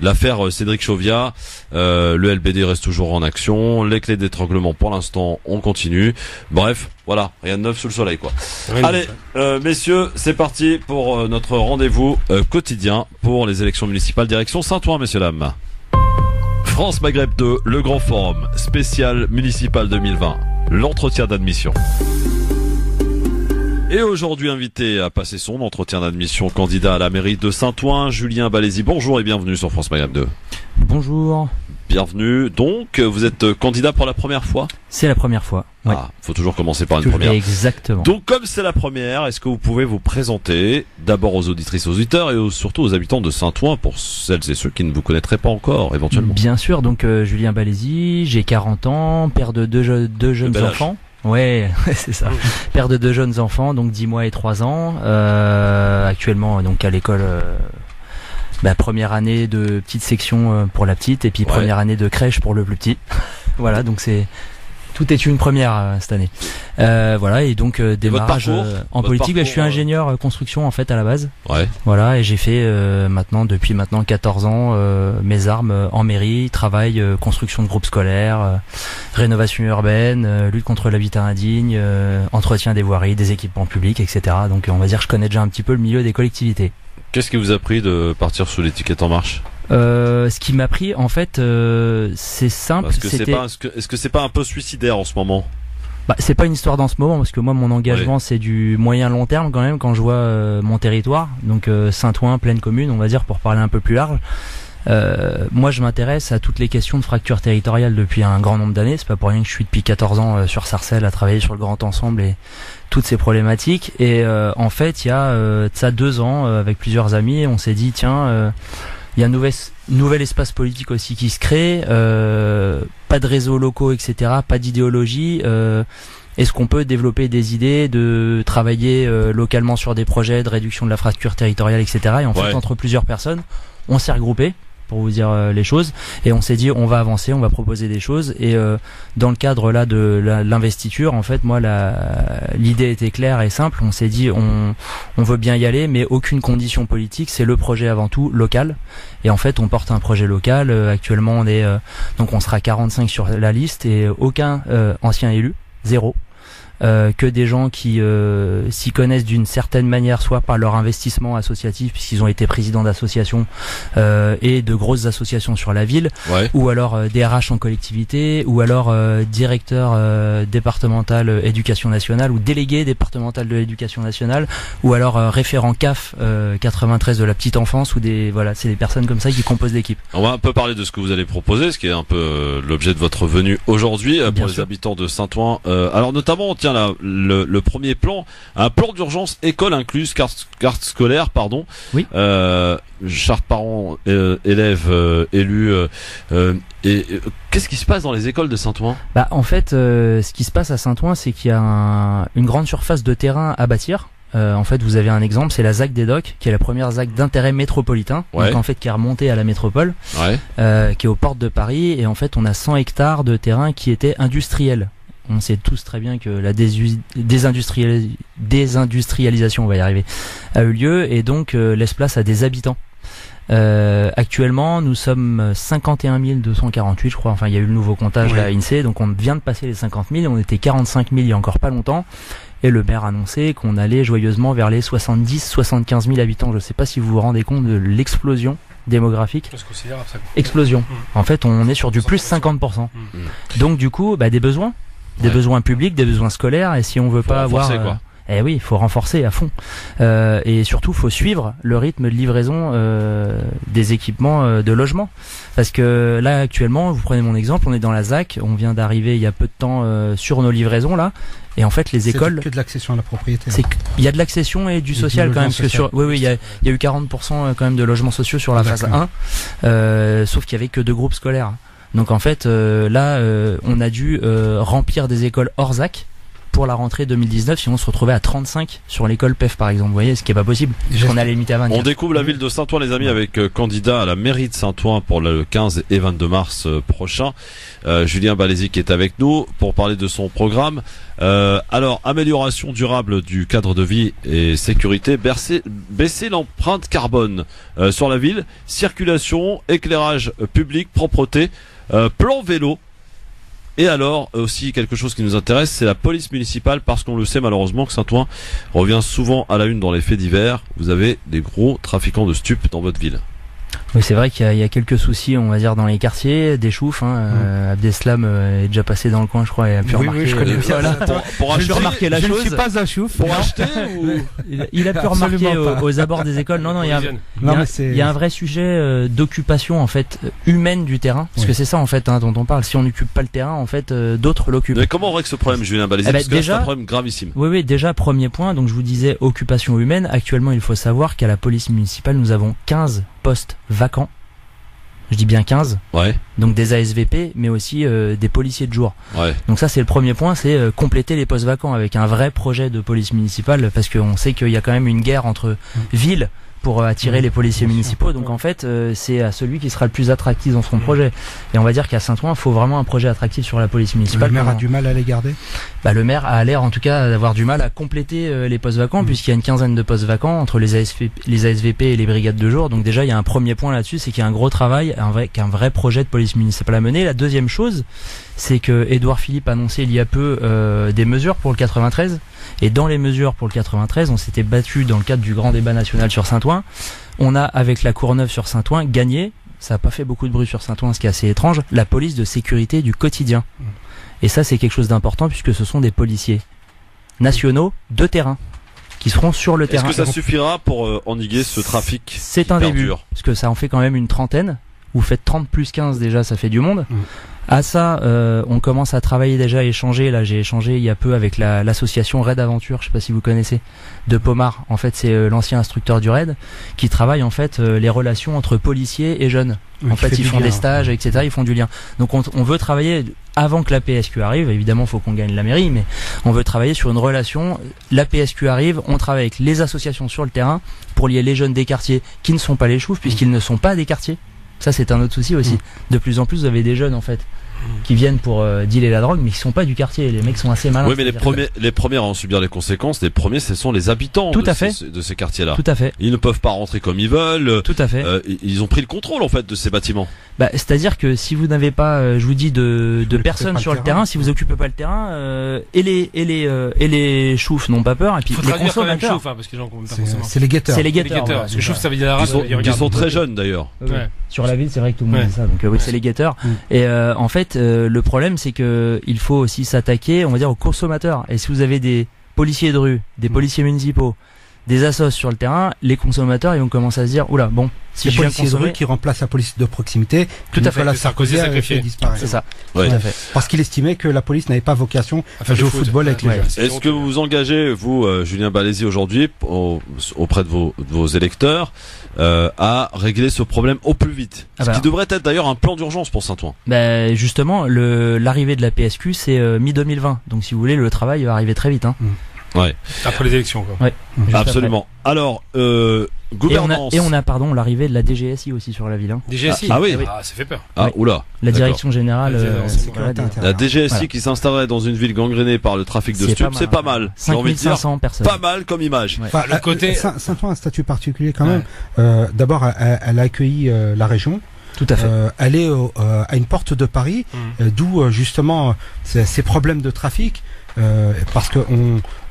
l'affaire Cédric Chauviat. Le LBD reste toujours en action. Les clés d'étranglement pour l'instant on continue. Bref, voilà, rien de neuf sous le soleil quoi. Allez, messieurs, c'est parti pour notre rendez-vous quotidien pour les élections municipales direction Saint-Ouen, messieurs dames. France Maghreb 2, le grand forum spécial municipal 2020, l'entretien d'admission. Et aujourd'hui invité à passer son entretien d'admission candidat à la mairie de Saint-Ouen, Julien Balézy. Bonjour et bienvenue sur France Maghreb 2. Bonjour. Bienvenue. Donc, vous êtes candidat pour la première fois ? C'est la première fois. Ouais. Ah, faut toujours commencer par une première. Exactement. Donc, comme c'est la première, est-ce que vous pouvez vous présenter d'abord aux auditrices, aux auditeurs et surtout aux habitants de Saint-Ouen pour celles et ceux qui ne vous connaîtraient pas encore, éventuellement ? Bien sûr. Donc, Julien Balézy, j'ai 40 ans, père de deux jeunes enfants. Ouais, c'est ça. Père de 2 jeunes enfants, donc 10 mois et 3 ans. Actuellement, donc à l'école, première année de petite section pour la petite, et puis première année de crèche pour le plus petit. Voilà, donc tout est une première cette année. Voilà, et donc démarrage en politique. Je suis ingénieur construction en fait à la base. Ouais. Voilà, et j'ai fait depuis 14 ans mes armes en mairie, travail, construction de groupes scolaires, rénovation urbaine, lutte contre l'habitat indigne, entretien des voiries, des équipements publics, etc. Donc on va dire que je connais déjà un petit peu le milieu des collectivités. Qu'est-ce qui vous a pris de partir sous l'étiquette En Marche ? Ce qui m'a pris, en fait, c'est simple. Parce que est-ce que c'est pas un peu suicidaire en ce moment ? C'est pas une histoire dans ce moment, parce que moi, mon engagement, c'est du moyen long terme quand même, quand je vois mon territoire. Donc Saint-Ouen, pleine commune, on va dire, pour parler un peu plus large. Moi, je m'intéresse à toutes les questions de fracture territoriale depuis un grand nombre d'années. C'est pas pour rien que je suis depuis 14 ans sur Sarcelles à travailler sur le grand ensemble et toutes ces problématiques. Et en fait, il y a de ça 2 ans, avec plusieurs amis, on s'est dit, tiens, il y a un nouvel espace politique aussi qui se crée, pas de réseaux locaux, etc., pas d'idéologie. Est-ce qu'on peut développer des idées, de travailler localement sur des projets de réduction de la fracture territoriale, etc. Et en fait, entre plusieurs personnes, on s'est regroupés, pour vous dire les choses, et on s'est dit on va avancer, on va proposer des choses, et dans le cadre là de l'investiture, en fait, moi l'idée était claire et simple. On s'est dit on veut bien y aller, mais aucune condition politique, c'est le projet avant tout local. Et en fait, on porte un projet local. Actuellement, on est donc on sera 45 sur la liste et aucun ancien élu, 0. Que des gens qui s'y connaissent d'une certaine manière, soit par leur investissement associatif, puisqu'ils ont été présidents d'associations et de grosses associations sur la ville, ou alors des RH en collectivité, ou alors directeur départemental éducation nationale, ou délégué départemental de l'éducation nationale, ou alors référent CAF 93 de la petite enfance, ou c'est des personnes comme ça qui composent l'équipe. On va un peu parler de ce que vous allez proposer, ce qui est un peu l'objet de votre venue aujourd'hui pour les habitants de Saint-Ouen. Alors notamment, tient le premier plan, un plan d'urgence école incluse, carte scolaire, pardon. Oui. Charte parents, élèves, élus. Et qu'est-ce qui se passe dans les écoles de Saint-Ouen? Bah en fait, ce qui se passe à Saint-Ouen, c'est qu'il y a une grande surface de terrain à bâtir. En fait, vous avez un exemple, c'est la ZAC des Docks, qui est la première ZAC d'intérêt métropolitain, donc en fait qui est remontée à la métropole, qui est aux portes de Paris, et en fait on a 100 hectares de terrain qui étaient industriels. On sait tous très bien que la désindustrialisation, on va y arriver, a eu lieu, et donc laisse place à des habitants. Actuellement, nous sommes 51 248, je crois. Enfin, il y a eu le nouveau comptage à l'INSEE, donc on vient de passer les 50 000. On était 45 000 il y a encore pas longtemps. Et le maire annonçait qu'on allait joyeusement vers les 70-75 000 habitants. Je ne sais pas si vous vous rendez compte de l'explosion démographique. Explosion. En fait, on est sur du plus 50%. Donc du coup, des besoins. Des besoins publics, des besoins scolaires. Et si on veut pas avoir... Eh oui, il faut renforcer à fond. Et surtout, faut suivre le rythme de livraison des équipements de logement. Parce que là, actuellement, vous prenez mon exemple, on est dans la ZAC, on vient d'arriver il y a peu de temps sur nos livraisons là. Et en fait, les écoles... C'est que de l'accession à la propriété. Il y a de l'accession et du social quand même. Parce que il y a eu 40% quand même de logements sociaux sur la phase 1. Sauf qu'il y avait que 2 groupes scolaires. Donc en fait, là, on a dû remplir des écoles hors ZAC pour la rentrée 2019, si on se retrouvait à 35 sur l'école PEF par exemple, vous voyez, ce qui est pas possible, puisqu'on allait limiter à 20. On découvre la ville de Saint-Ouen, les amis, avec candidat à la mairie de Saint-Ouen pour le 15 et 22 mars prochain. Julien Balézy qui est avec nous pour parler de son programme. Alors, amélioration durable du cadre de vie et sécurité, baisser l'empreinte carbone sur la ville, circulation, éclairage public, propreté, plan vélo. Et alors, aussi quelque chose qui nous intéresse, c'est la police municipale, parce qu'on le sait malheureusement que Saint-Ouen revient souvent à la une dans les faits divers. Vous avez des gros trafiquants de stupes dans votre ville. Oui, c'est vrai qu'il y a quelques soucis, on va dire, dans les quartiers, des choufs. Abdeslam est déjà passé dans le coin, je crois, et a pu remarquer. Oui, je connais bien. Pour acheter, remarquer la chose. Je ne suis pas un chouf. Pour acheter ou... Il a pu remarquer aux abords des écoles. Non, il y a un vrai sujet d'occupation en fait humaine du terrain, parce que c'est ça en fait dont on parle. Si on n'occupe pas le terrain, en fait, d'autres l'occupent. Mais comment on règle ce problème, Julien Balézy? Parce que c'est un problème gravissime. Oui, déjà premier point. Donc je vous disais occupation humaine. Actuellement, il faut savoir qu'à la police municipale, nous avons 15 postes vacants. Je dis bien 15. Donc des ASVP, mais aussi des policiers de jour. Donc ça, c'est le premier point, c'est compléter les postes vacants avec un vrai projet de police municipale, parce qu'on sait qu'il y a quand même une guerre entre villes pour attirer les policiers municipaux. Donc en fait, c'est à celui qui sera le plus attractif dans son projet. Et on va dire qu'à Saint-Ouen, il faut vraiment un projet attractif sur la police municipale. Le maire a du mal à les garder? Le maire a l'air en tout cas d'avoir du mal à compléter les postes vacants, puisqu'il y a une quinzaine de postes vacants entre les ASVP et les brigades de jour. Donc déjà, il y a un premier point là-dessus, c'est qu'il y a un gros travail, un vrai projet de police municipale à mener. La deuxième chose, c'est que Édouard Philippe a annoncé il y a peu des mesures pour le 93. Et dans les mesures pour le 93, on s'était battu dans le cadre du grand débat national sur Saint-Ouen. On a, avec la Courneuve sur Saint-Ouen, gagné, ça n'a pas fait beaucoup de bruit sur Saint-Ouen, ce qui est assez étrange, la police de sécurité du quotidien. Et ça, c'est quelque chose d'important, puisque ce sont des policiers nationaux de terrain qui seront sur le terrain. Est-ce que ça suffira pour endiguer ce trafic? C'est un début, parce que ça en fait quand même une trentaine. Vous faites 30 plus 15 déjà, ça fait du monde. À ça, on commence à travailler déjà, à échanger. Là, j'ai échangé il y a peu avec l'association Raid Aventure, je sais pas si vous connaissez, de Pomard. En fait, c'est l'ancien instructeur du Raid qui travaille en fait les relations entre policiers et jeunes. En fait, ils font des stages, etc. Ils font du lien. Donc, on veut travailler avant que la PSQ arrive. Évidemment, faut qu'on gagne la mairie, mais on veut travailler sur une relation. La PSQ arrive, on travaille avec les associations sur le terrain pour lier les jeunes des quartiers qui ne sont pas les choufs, puisqu'ils ne sont pas des quartiers. Ça, c'est un autre souci aussi. De plus en plus, vous avez des jeunes en fait qui viennent pour dealer la drogue, mais qui sont pas du quartier. Les mecs sont assez malins. Oui, mais les premiers à en subir les conséquences, les premiers, ce sont les habitants de ces quartiers-là. Tout à fait. Ils ne peuvent pas rentrer comme ils veulent. Tout à fait. Ils ont pris le contrôle en fait de ces bâtiments. C'est-à-dire que si vous n'avez pas, je vous dis, de personnes sur le terrain, si vous occupez pas le terrain, et les choufs n'ont pas peur, et puis les consommateurs. C'est les guetteurs. C'est les guetteurs. Parce que chouf, ça veut dire arabe. Ils sont très jeunes d'ailleurs. Sur la ville, c'est vrai que tout le monde dit ça. Donc oui, c'est les guetteurs. Et en fait, le problème, c'est que il faut aussi s'attaquer, on va dire, aux consommateurs. Et si vous avez des policiers de rue, des policiers municipaux, des assos sur le terrain, les consommateurs ils vont commencer à se dire oula bon si je viens consommer qui remplace la police de proximité, tout à fait, Nicolas Sarkozy a fait disparaître. C'est ça. Ouais. Tout à fait. Parce qu'il estimait que la police n'avait pas vocation à jouer au football avec les jeunes. Est-ce que vous vous engagez, vous, Julien Balézy, aujourd'hui, auprès de vos électeurs, à régler ce problème au plus vite? Ce qui devrait être d'ailleurs un plan d'urgence pour Saint-Ouen. Ben justement, l'arrivée de la PSQ c'est mi-2020, donc si vous voulez le travail va arriver très vite. Hein. Ouais. Après les élections, quoi. Ouais. Absolument. Après. Alors, gouvernance. Et on a l'arrivée de la DGSI aussi sur la ville. Hein. DGSI. Ah oui. Ah, ça fait peur. Ah oui. Oula. La direction générale. La DGSI qui s'installerait dans une ville gangrénée par le trafic de stupes, c'est pas mal. 5500 personnes. Pas mal comme image. Ouais. Enfin, Saint-Ouen a un statut particulier quand même. D'abord, elle a accueilli la région. Tout à fait. Elle est à une porte de Paris, d'où justement ces problèmes de trafic, parce que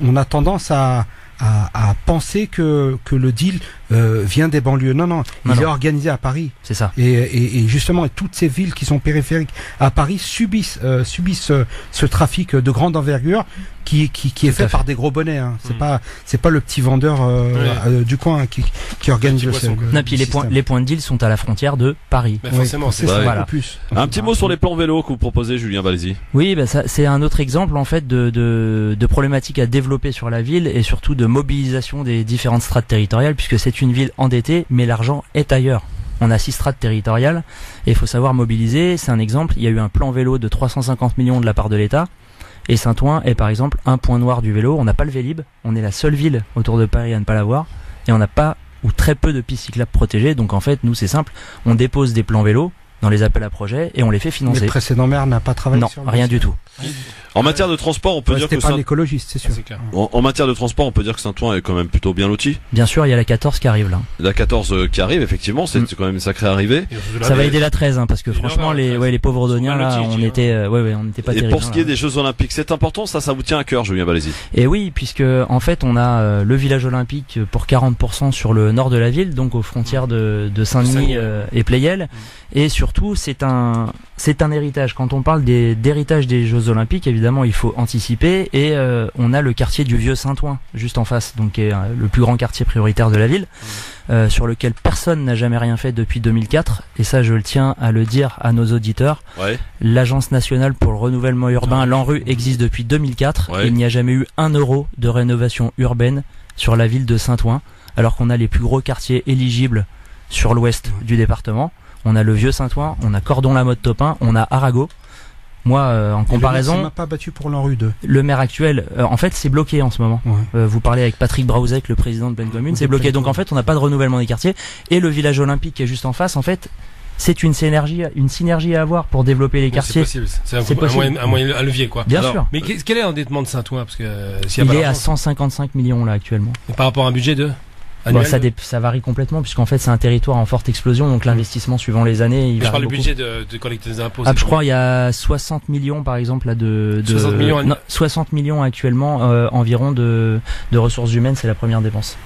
on a tendance à penser que le deal vient des banlieues. Non, il est organisé à Paris. C'est ça. Et justement, toutes ces villes qui sont périphériques à Paris subissent ce trafic de grande envergure qui est fait par des gros bonnets. Hein. C'est pas le petit vendeur du coin qui organise le Non, puis les points de deal sont à la frontière de Paris. Bah forcément, c'est ça. Voilà. Plus. Un petit mot sur les plans vélo que vous proposez, Julien Balézy. Oui, ça, c'est un autre exemple en fait de problématiques à développer sur la ville et surtout de mobilisation des différentes strates territoriales, puisque c'est une ville endettée, mais l'argent est ailleurs. On a 6 strates territoriales et il faut savoir mobiliser. C'est un exemple. Il y a eu un plan vélo de 350 millions de la part de l'État. Et Saint-Ouen est par exemple un point noir du vélo. On n'a pas le Vélib. On est la seule ville autour de Paris à ne pas l'avoir. Et on n'a pas ou très peu de pistes cyclables protégées. Donc en fait, nous c'est simple. On dépose des plans vélo dans les appels à projets et on les fait financer. Le précédent maire n'a pas travaillé sur le rien du tout. En matière de transport, on peut dire que pas un écologiste, c'est sûr. En matière de transport, on peut dire que Saint-Ouen est quand même plutôt bien loti. Bien sûr, il y a la 14 qui arrive là. La 14 qui arrive, effectivement, c'est quand même une sacrée arrivée. Ça va aider la 13, parce que franchement, les pauvres Odoniens là, on était pas terribles. Et pour ce qui est des Jeux Olympiques, c'est important, ça vous tient à cœur, Julien Balézy. Et oui, puisque en fait, on a le village olympique pour 40% sur le nord de la ville, donc aux frontières de Saint-Denis et Pleyel. Et surtout, c'est un héritage. Quand on parle d'héritage des Jeux Olympiques, évidemment, il faut anticiper. Et on a le quartier du Vieux Saint-Ouen juste en face, donc qui est le plus grand quartier prioritaire de la ville, sur lequel personne n'a jamais rien fait depuis 2004. Et ça, je le tiens à le dire à nos auditeurs. Ouais. L'Agence nationale pour le renouvellement urbain, l'ANRU, existe depuis 2004. Ouais. Et il n'y a jamais eu 1 euro de rénovation urbaine sur la ville de Saint-Ouen, alors qu'on a les plus gros quartiers éligibles sur l'ouest du département. On a le Vieux Saint-Ouen, on a Cordon-la-Motte-Topin, on a Arago. Moi, en comparaison, ça m'a pas battu pour l'ANRU 2. Le maire actuel, en fait, c'est bloqué en ce moment. Ouais. Vous parlez avec Patrick Braouzek, le président de pleine commune, c'est bloqué. Donc en fait, on n'a pas de renouvellement des quartiers. Et le village olympique qui est juste en face, en fait, c'est une synergie à avoir pour développer les quartiers. C'est possible. C'est un levier, quoi. Bien sûr. Mais quel est l'endettement de Saint-Ouen, parce que il est à 155 millions là actuellement. Et par rapport à un budget de Bon, ça varie complètement puisqu'en fait c'est un territoire en forte explosion, donc l'investissement suivant les années il varie. Je parle beaucoup. du budget de collecter des impôts. Je crois il y a 60 millions par exemple là 60 millions actuellement environ de ressources humaines, c'est la première dépense.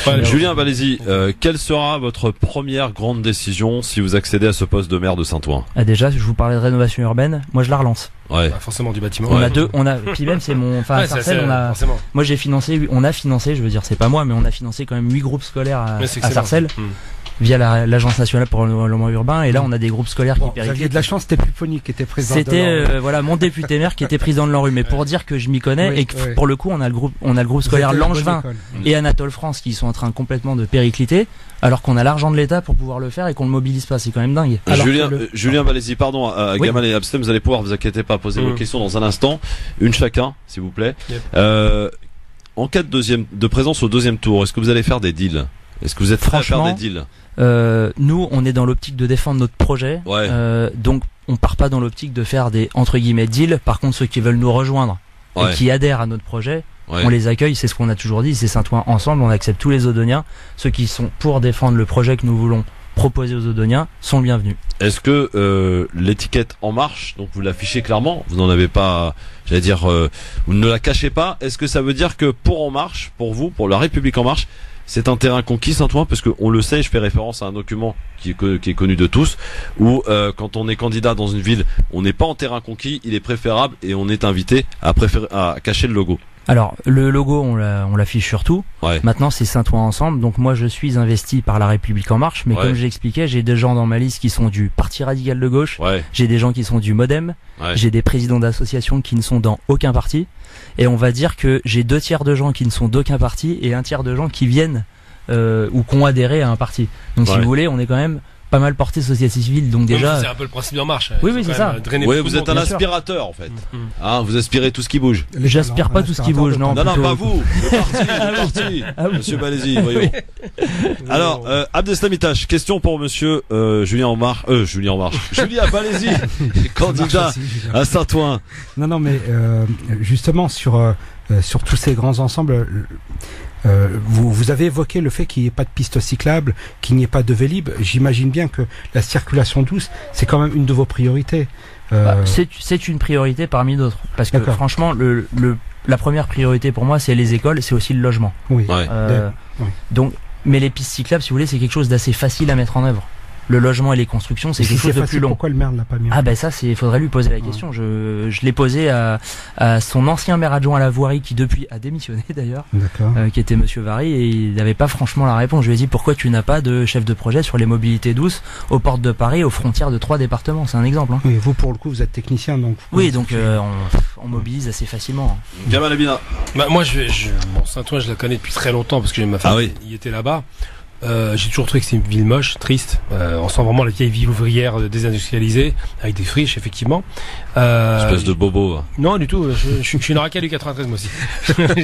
Ouais, Julien Balézy, quelle sera votre première grande décision si vous accédez à ce poste de maire de Saint-Ouen? Déjà, je vous parlais de rénovation urbaine, moi je la relance. Ouais. Forcément du bâtiment. Puis même c'est mon, à Sarcelles, moi on a financé, je veux dire c'est pas moi, mais on a financé quand même 8 groupes scolaires à Sarcelles. Via l'Agence nationale pour le renouvellement urbain, et là on a des groupes scolaires qui périclitent. Vous aviez de la chance, c'était Pupponi qui était président. C'était mon député maire qui était président de l'ANRU, mais pour dire que je m'y connais et que pour le coup on a le groupe scolaire Langevin et Anatole France qui sont en train complètement de péricliter, alors qu'on a l'argent de l'État pour pouvoir le faire et qu'on le mobilise pas, c'est quand même dingue. Julien Balézy, pardon, Gamal et Abstem, vous allez pouvoir, vous inquiétez pas, poser vos questions dans un instant, une chacun, s'il vous plaît. En cas de présence au deuxième tour, est-ce que vous allez faire des deals? Est-ce que vous êtes prêt à faire des deals? Nous, on est dans l'optique de défendre notre projet, donc on part pas dans l'optique de faire des entre guillemets deals. Par contre, ceux qui veulent nous rejoindre et qui adhèrent à notre projet, on les accueille. C'est ce qu'on a toujours dit, c'est Saint-Ouen ensemble. On accepte tous les Odoniens. Ceux qui sont pour défendre le projet que nous voulons proposer aux Odoniens sont le bienvenu. Est-ce que l'étiquette En Marche, donc vous l'affichez clairement, vous n'en avez pas, j'allais dire, vous ne la cachez pas. Est-ce que ça veut dire que pour En Marche, pour vous, pour la République En Marche, c'est un terrain conquis, Saint-Ouen, parce que on le sait, je fais référence à un document qui est connu de tous, où quand on est candidat dans une ville, on n'est pas en terrain conquis, il est préférable et on est invité à cacher le logo. Alors, le logo, on l'affiche surtout. Ouais. Maintenant, c'est Saint-Ouen ensemble. Donc moi, je suis investi par La République En Marche. Mais comme je l'expliquais, j'ai des gens dans ma liste qui sont du Parti Radical de Gauche. Ouais. J'ai des gens qui sont du Modem. Ouais. J'ai des présidents d'associations qui ne sont dans aucun parti. Et on va dire que j'ai 2 tiers de gens qui ne sont d'aucun parti et 1 tiers de gens qui viennent ou qui ont adhéré à un parti. Donc si vous voulez, on est quand même pas mal porté société civile, donc déjà. C'est un peu le principe d'En Marche. Oui, c'est ça. Oui, vous êtes un aspirateur en fait. Hein, vous aspirez tout ce qui bouge. J'aspire pas tout ce qui bouge, non. Non, pas vous. Le parti. Monsieur Balézy, voyons. Alors, Abdeslam Itache, question pour monsieur Julien Balézy, candidat à Saint-Ouen. Non, mais justement sur tous ces grands ensembles. Vous avez évoqué le fait qu'il n'y ait pas de piste cyclable, qu'il n'y ait pas de Vélib. J'imagine bien que la circulation douce, c'est quand même une de vos priorités. C'est une priorité parmi d'autres. Parce que franchement, la première priorité pour moi, c'est les écoles, c'est aussi le logement. Oui. Donc, mais les pistes cyclables, si vous voulez, c'est quelque chose d'assez facile à mettre en œuvre. Le logement et les constructions, c'est quelque chose de plus long. Pourquoi le maire ne l'a pas mis? Ah ben ça, il faudrait lui poser la question. Je l'ai posé à son ancien maire adjoint à la voirie qui depuis a démissionné d'ailleurs, qui était Monsieur Vary, et il n'avait pas franchement la réponse. Je lui ai dit pourquoi tu n'as pas de chef de projet sur les mobilités douces aux portes de Paris, aux frontières de 3 départements. C'est un exemple. Hein. Oui, vous pour le coup, vous êtes technicien donc. Oui, donc on mobilise assez facilement. Gamal Abina. Moi, Saint-Ouen, je la connais depuis très longtemps parce que ma famille y était là-bas. J'ai toujours trouvé que c'est une ville moche, triste. On sent vraiment la vieille ville ouvrière désindustrialisée, avec des friches, effectivement. Espèce de bobo. Hein. Non, du tout. Je suis une racaille du 93, moi aussi.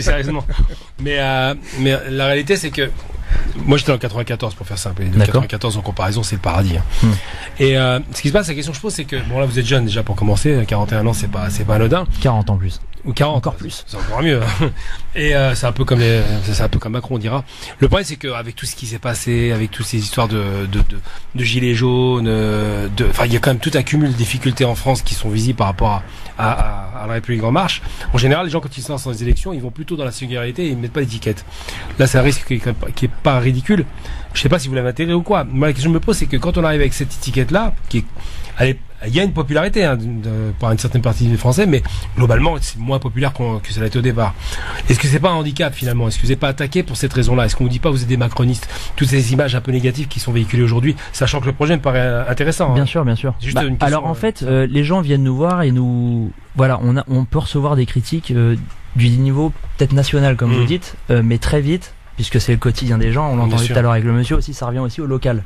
Sérieusement. Mais la réalité, c'est que moi, j'étais dans le 94, pour faire simple. Et le 94, en comparaison, c'est le paradis. Hein. Et ce qui se passe, la question que je pose, c'est que, bon, là, vous êtes jeune déjà pour commencer. 41 ans, c'est pas anodin. 40 ans plus. Ou 40. Encore plus. C'est encore mieux. Et c'est un peu comme Macron, on dira. Le problème, c'est qu'avec tout ce qui s'est passé, avec toutes ces histoires de gilets jaunes, il y a quand même tout un cumul de difficultés en France qui sont visibles par rapport à la République En Marche. En général, les gens, quand ils se lancent dans les élections, ils vont plutôt dans la sécurité et ils ne mettent pas d'étiquette. Là, c'est un risque qui est pas ridicule. Je sais pas si vous l'avez intégré ou quoi. Moi, la question que je me pose, c'est que quand on arrive avec cette étiquette-là, il y a une popularité par une certaine partie des Français, mais globalement, c'est moins populaire que ça l'a été au départ. Est-ce que c'est pas un handicap finalement? Est-ce que vous n'êtes pas attaqué pour cette raison-là? Est-ce qu'on vous dit pas vous êtes des macronistes? Toutes ces images un peu négatives qui sont véhiculées aujourd'hui, sachant que le projet me paraît intéressant. Bien sûr. Juste une question, alors en fait, les gens viennent nous voir et voilà, on peut recevoir des critiques du niveau peut-être national comme vous dites, mais très vite. Puisque c'est le quotidien des gens, on l'a entendu tout à l'heure avec le monsieur aussi, ça revient aussi au local.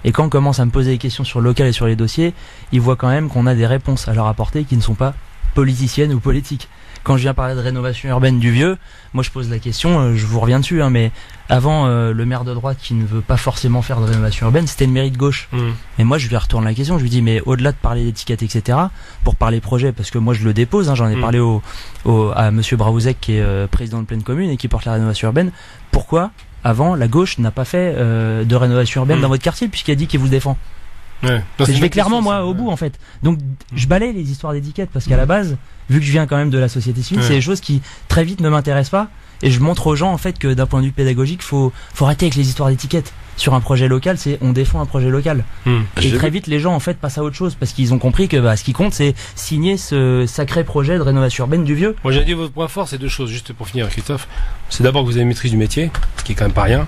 Et quand on commence à me poser des questions sur le local et sur les dossiers, ils voient quand même qu'on a des réponses à leur apporter qui ne sont pas politiciennes ou politiques. Quand je viens parler de rénovation urbaine du Vieux, moi je pose la question, je vous reviens dessus, mais avant le maire de droite qui ne veut pas forcément faire de rénovation urbaine, c'était une mairie de gauche. Et moi je lui retourne la question, je lui dis mais au-delà de parler d'étiquette etc, pour parler projet, parce que moi je le dépose, j'en ai parlé à monsieur Braouzek qui est président de Pleine Commune et qui porte la rénovation urbaine, pourquoi avant la gauche n'a pas fait de rénovation urbaine dans votre quartier puisqu'il a dit qu'il vous le défend? Ouais. Je vais clairement moi au bout en fait. Donc je balaye les histoires d'étiquettes parce qu'à la base, vu que je viens quand même de la société civile, c'est des choses qui très vite ne m'intéressent pas et je montre aux gens en fait que d'un point de vue pédagogique, faut arrêter avec les histoires d'étiquettes. Sur un projet local, on défend un projet local. Et très vite les gens en fait passent à autre chose parce qu'ils ont compris que ce qui compte c'est signer ce sacré projet de rénovation urbaine du Vieux. Moi j'ai dit votre point fort, c'est 2 choses juste pour finir Christophe. C'est d'abord que vous avez une maîtrise du métier, ce qui est quand même pas rien.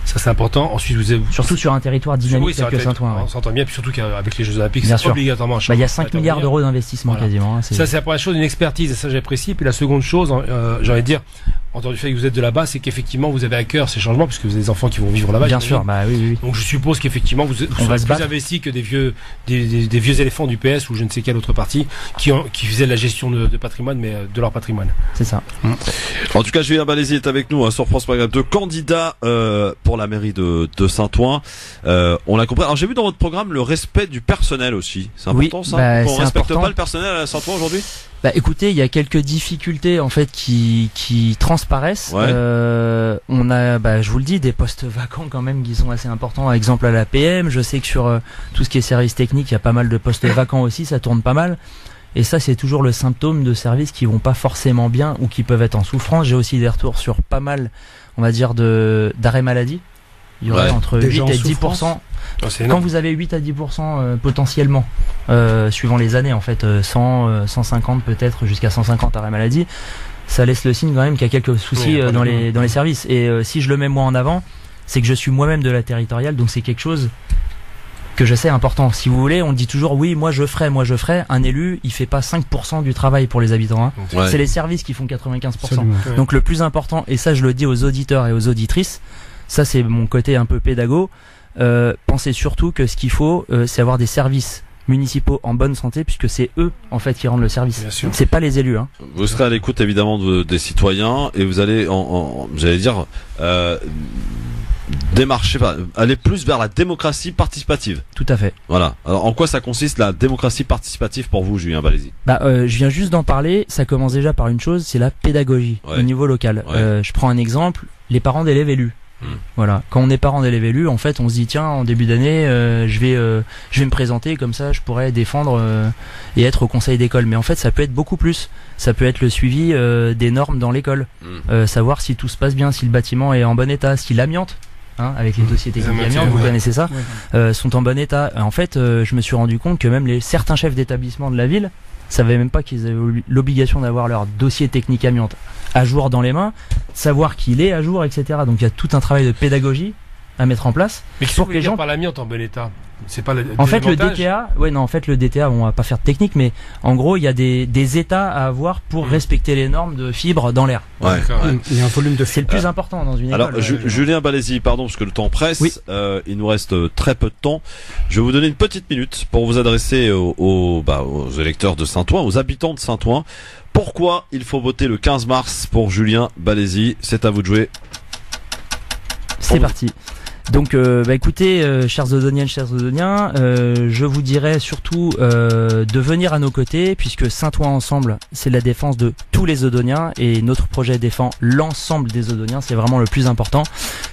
Ça c'est important. Ensuite vous avez surtout sur un territoire dynamique tel que Saint-Ouen. On s'entend bien, puis surtout qu'avec les Jeux Olympiques, c'est obligatoirement. Il y a 5 milliards d'euros d'investissement quasiment. Ça c'est la première chose, une expertise, et ça j'apprécie. Puis la seconde chose, j'ai envie de dire, en dehors du fait que vous êtes de là-bas, c'est qu'effectivement vous avez à cœur ces changements puisque vous avez des enfants qui vont vivre là-bas. Bien sûr, oui. Donc je suppose qu'effectivement vous serez plus investi que des vieux éléphants du PS ou je ne sais quelle autre partie qui faisaient la gestion de patrimoine, mais de leur patrimoine. C'est ça. En tout cas, Julien Balézy est avec nous sur France Programme de candidat pour la mairie de Saint-Ouen. On l'a compris. Alors j'ai vu dans votre programme le respect du personnel aussi. C'est important ça. On respecte pas le personnel à Saint-Ouen aujourd'hui? Écoutez, il y a quelques difficultés en fait qui transparaissent. On a, je vous le dis, des postes vacants quand même qui sont assez importants. Par exemple à la PM, je sais que sur tout ce qui est service technique, il y a pas mal de postes vacants aussi, ça tourne pas mal. Et ça, c'est toujours le symptôme de services qui vont pas forcément bien ou qui peuvent être en souffrance. J'ai aussi des retours sur pas mal, on va dire, d'arrêt maladie. Il y aurait entre 8 et 10%. Quand vous avez 8 à 10% potentiellement, suivant les années, en fait, 100, 150 peut-être, jusqu'à 150 arrêts maladie, ça laisse le signe quand même qu'il y a quelques soucis dans les services. Et si je le mets moi en avant, c'est que je suis moi-même de la territoriale, donc c'est quelque chose que je sais important. Si vous voulez, on dit toujours oui, moi je ferai. Un élu, il fait pas 5% du travail pour les habitants. Hein. Ouais. C'est les services qui font 95%. Absolument. Donc le plus important, et ça je le dis aux auditeurs et aux auditrices, ça c'est mon côté un peu pédago, pensez surtout que ce qu'il faut, c'est avoir des services municipaux en bonne santé, puisque c'est eux en fait qui rendent le service. C'est pas les élus. Hein. Vous serez à l'écoute évidemment des citoyens et vous allez, j'allais dire, démarcher, aller plus vers la démocratie participative. Tout à fait. Voilà. Alors en quoi ça consiste la démocratie participative pour vous, Julien Balézy? Je viens juste d'en parler. Ça commence déjà par une chose, c'est la pédagogie au niveau local. Je prends un exemple, les parents d'élèves élus. Voilà. Quand on est parent d'élèves élus, en fait, on se dit tiens, en début d'année, je vais me présenter comme ça, je pourrais défendre et être au conseil d'école. Mais en fait, ça peut être beaucoup plus. Ça peut être le suivi des normes dans l'école, savoir si tout se passe bien, si le bâtiment est en bon état, si l'amiante, avec les dossiers techniques amiante, vous connaissez ça, sont en bon état. En fait, je me suis rendu compte que même certains chefs d'établissement de la ville savaient même pas qu'ils avaient l'obligation d'avoir leur dossier technique amiante à jour dans les mains, savoir qu'il est à jour, etc. Donc il y a tout un travail de pédagogie à mettre en place. Mais qu'est-ce que les gens par l'amiante en bon état? C'est pas en fait le DTA, le DTA, on va pas faire de technique, mais en gros il y a des états à avoir pour respecter les normes de fibres dans l'air. Il y a un volume de c'est le plus important dans une école. Alors Julien Balézy, pardon parce que le temps presse, il nous reste très peu de temps. Je vais vous donner une petite minute pour vous adresser aux électeurs de Saint-Ouen, aux habitants de Saint-Ouen. Pourquoi il faut voter le 15 mars pour Julien Balézy? C'est à vous de jouer. C'est parti. Donc écoutez, chers Odoniennes, chers Odoniens, je vous dirais surtout de venir à nos côtés, puisque Saint-Ouen ensemble, c'est la défense de tous les Odoniens, et notre projet défend l'ensemble des Odoniens, c'est vraiment le plus important.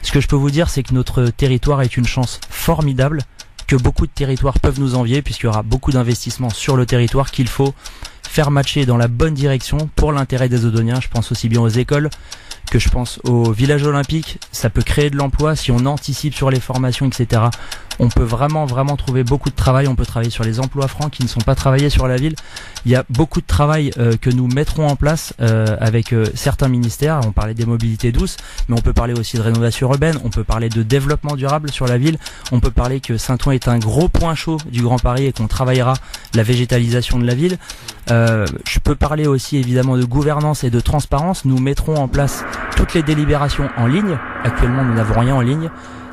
Ce que je peux vous dire, c'est que notre territoire est une chance formidable, que beaucoup de territoires peuvent nous envier, puisqu'il y aura beaucoup d'investissements sur le territoire qu'il faut faire matcher dans la bonne direction pour l'intérêt des Odoniens. Je pense aussi bien aux écoles que je pense au village olympique. Ça peut créer de l'emploi si on anticipe sur les formations, etc. On peut vraiment trouver beaucoup de travail. On peut travailler sur les emplois francs qui ne sont pas travaillés sur la ville. Il y a beaucoup de travail que nous mettrons en place avec certains ministères. On parlait des mobilités douces, mais on peut parler aussi de rénovation urbaine. On peut parler de développement durable sur la ville. On peut parler que Saint-Ouen est un gros point chaud du Grand Paris et qu'on travaillera la végétalisation de la ville. Je peux parler aussi évidemment de gouvernance et de transparence. Nous mettrons en place toutes les délibérations en ligne. Actuellement, nous n'avons rien en ligne.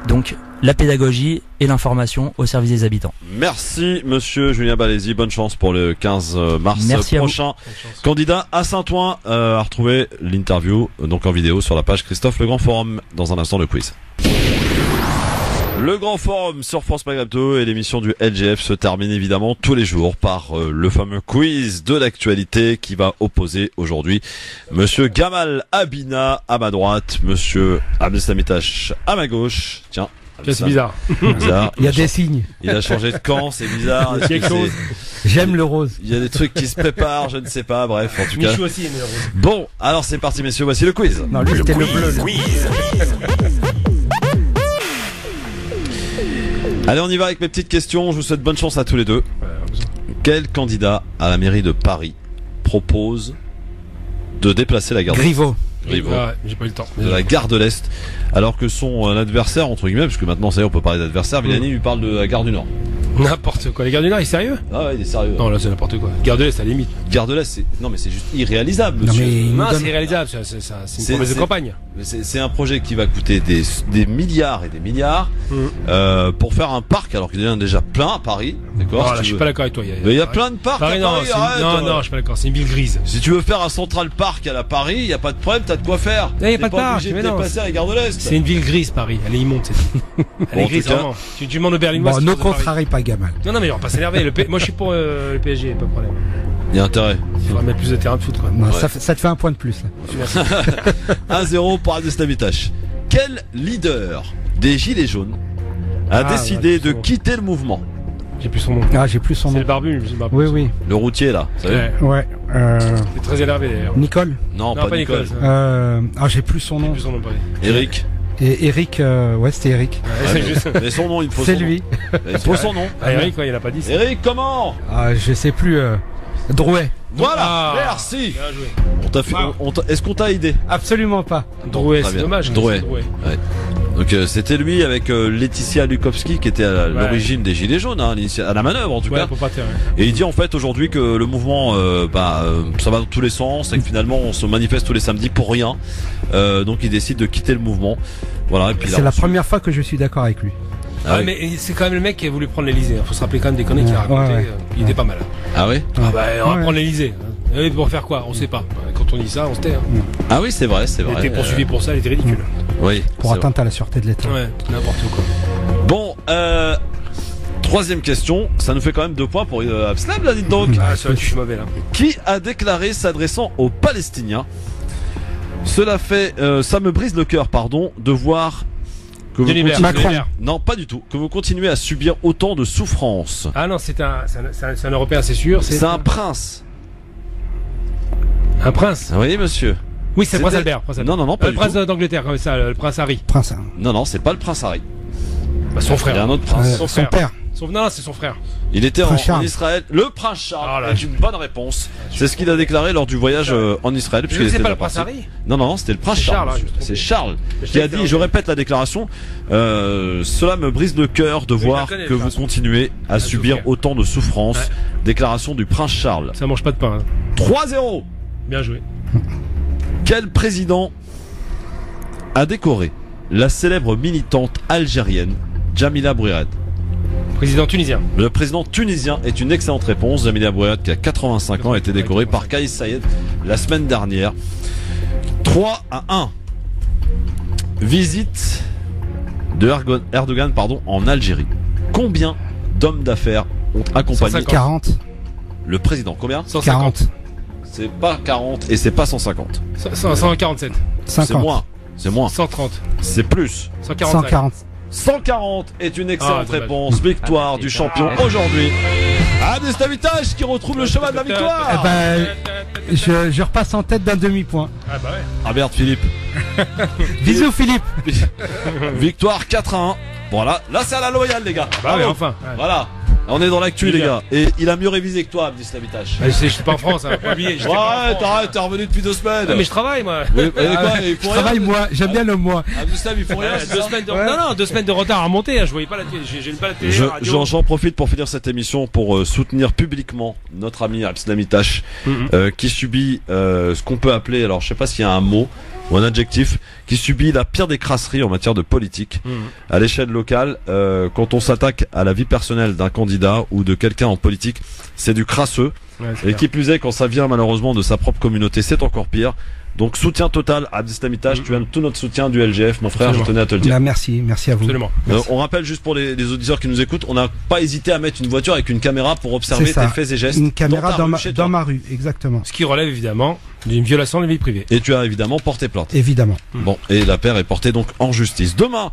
Donc, la pédagogie et l'information au service des habitants. Merci monsieur Julien Balézy, bonne chance pour le 15 mars prochain. Candidat à Saint-Ouen, à retrouver l'interview donc en vidéo sur la page Christophe Le Grand Forum. Dans un instant, le quiz. Le Grand Forum sur France Maghreb 2 et l'émission du LGF se termine évidemment tous les jours par le fameux quiz de l'actualité qui va opposer aujourd'hui monsieur Gamal Abina à ma droite, monsieur Abdeslamitash à ma gauche. Tiens. C'est bizarre. Il y a des signes. Il a changé de camp, c'est bizarre. Quelque chose. J'aime le rose. Il y a des trucs qui se préparent, je ne sais pas, bref, en tout cas. Michou aussi aime le rose. Bon, alors c'est parti messieurs, voici le quiz. Non, lui c'était le bleu. Quiz. Allez, on y va avec mes petites questions. Je vous souhaite bonne chance à tous les deux. Quel candidat à la mairie de Paris propose de déplacer la gare Griveaux. J'ai pas eu le temps. De la gare de l'Est, alors que son adversaire, entre guillemets, parce que maintenant ça y est, on peut parler d'adversaire, Villani lui parle de la gare du Nord. N'importe quoi. Les gares du Nord, il est sérieux? Ah ouais, il est sérieux. Non, là c'est n'importe quoi. Gare de l'Est, à la limite. Gare de l'Est, c'est... Non mais c'est juste irréalisable, monsieur. Non, c'est irréalisable, c'est une promesse de campagne. C'est un projet qui va coûter des milliards et des milliards pour faire un parc, alors qu'il y en a déjà plein à Paris. D'accord. Je suis pas d'accord avec toi. Il y a plein de parcs Paris, à Paris. Non, je suis pas d'accord. C'est une ville grise. Si tu veux faire un Central Park à la Paris, il y a pas de problème, t'as de quoi faire. Il y a pas de parc. Obligé de dépasser à la gare de l'Est. C'est une ville grise, Paris. Elle est immonde, cette ville. Elle est grise, vraiment. Tu demandes aux Berlinois. Bon, ne contrarie pas Gamal. Non, mais on va pas s'énerver. Moi, je suis pour le PSG, pas de problème. Il y a intérêt. Il faudra mettre plus de terrain de foot, quoi. Non, ça te fait un point de plus, là. 1-0 pour Abdeslamitash. Quel leader des Gilets jaunes a décidé de quitter le mouvement? J'ai plus son nom. Ah, j'ai plus son nom. C'est le barbu. Oui, oui. Le routier, là. Vous savez Ouais. C'est très énervé d'ailleurs. Nicole. Non, pas Nicole. J'ai plus son nom. Plus son nom, pas lui. Eric. Et Eric, ouais, c'était Eric. Ouais, mais son nom, il faut son nom. C'est lui. Il faut son nom. Ah, Eric, ouais, il a pas dit ça. Eric, comment? Je sais plus. Drouet. Voilà, merci. Bien joué. Est-ce qu'on t'a aidé? Absolument pas. Drouet, c'est dommage. Drouet. Ouais. Donc c'était lui avec Laetitia Lukowski qui était à l'origine des Gilets jaunes, hein, à la manœuvre en tout cas. Et il dit en fait aujourd'hui que le mouvement, ça va dans tous les sens et que finalement on se manifeste tous les samedis pour rien. Donc il décide de quitter le mouvement. Voilà. Et puis c'est la première fois que je suis d'accord avec lui. Ah oui. Mais c'est quand même le mec qui a voulu prendre l'Elysée. Faut se rappeler quand même des conneries qu'il a racontées. Il était pas mal. Ah oui. On va prendre l'Elysée. Et pour faire quoi? On sait pas. Quand on dit ça, on se tait. Ah oui, c'est vrai, c'est vrai. Il était poursuivi pour ça, il était ridicule. Oui. Pour atteinte à la sûreté de l'État. Ouais, n'importe quoi. Bon, troisième question. Ça nous fait quand même 2 points pour Abslam, là, dites donc. Ah, ça, je suis mauvais, là. Qui a déclaré s'adressant aux Palestiniens? Cela me brise le cœur, de voir que vous continuez... Macron. Non, pas du tout. Que vous continuez à subir autant de souffrances. Ah non, c'est un Européen, c'est sûr. C'est un prince. Un prince? Oui, monsieur. Oui, c'est le prince Albert. Non, pas le prince d'Angleterre, comme ça, le prince Harry. Non, c'est pas le prince Harry. Son frère. Il y a un autre prince. Son père. Non, c'est son frère. Il était en Israël. Le prince Charles est une bonne réponse. C'est ce qu'il a déclaré lors du voyage en Israël. C'est pas le prince Harry? Non, c'était le prince Charles. C'est Charles qui a dit, je répète la déclaration, cela me brise le cœur de voir que vous continuez à subir autant de souffrances. Déclaration du prince Charles. Ça mange pas de pain. 3-0. Bien joué. Quel président a décoré la célèbre militante algérienne Jamila Bouhired? Président tunisien. Le président tunisien est une excellente réponse. Jamila Bouhired, qui a 85 ans, a été décoré par Kais Saied la semaine dernière. 3-1. Visite de Erdogan en Algérie. Combien d'hommes d'affaires ont accompagné 40. Le président? Combien? 150. C'est pas 40 et c'est pas 150. 147. 50. C'est moins. 130. C'est plus. 140. 140 est une excellente réponse. Victoire du champion aujourd'hui. Abdeslamitash qui retrouve le chemin de la victoire. Je repasse en tête d'un demi-point. Ah bah ouais. Ah merde, Philippe. Bisous Philippe. Victoire 4-1. Voilà, là c'est à la loyale les gars. Bah ouais, enfin. Voilà. On est dans l'actu les gars. Et il a mieux révisé que toi, Abdeslamitash. Je sais, je suis pas en France, hein. Ouais, t'es revenu depuis 2 semaines. Mais je travaille moi. Oui, je travaille moi, j'aime bien le moi. Abdeslam, il faut rien. 2 semaines de... 2 semaines de retard à monter, hein. Je voyais pas la télé, j'ai pas la télé. J'en profite pour finir cette émission pour soutenir publiquement notre ami Abdeslamitash qui subit ce qu'on peut appeler, alors je sais pas s'il y a un mot ou un adjectif, qui subit la pire des crasseries en matière de politique. À l'échelle locale, quand on s'attaque à la vie personnelle d'un candidat ou de quelqu'un en politique, c'est du crasseux. Et qui plus est, quand ça vient malheureusement de sa propre communauté, c'est encore pire. Donc soutien total à Abdeslamitash, tu as tout notre soutien du LGF, mon frère, je tenais à te le dire. Merci à vous. Absolument. On rappelle juste pour les auditeurs qui nous écoutent, on n'a pas hésité à mettre une voiture avec une caméra pour observer tes faits et gestes. Une caméra dans ma rue, exactement. Ce qui relève évidemment d'une violation de la vie privée. Et tu as évidemment porté plainte. Évidemment. Bon, et l'affaire est portée donc en justice. Demain,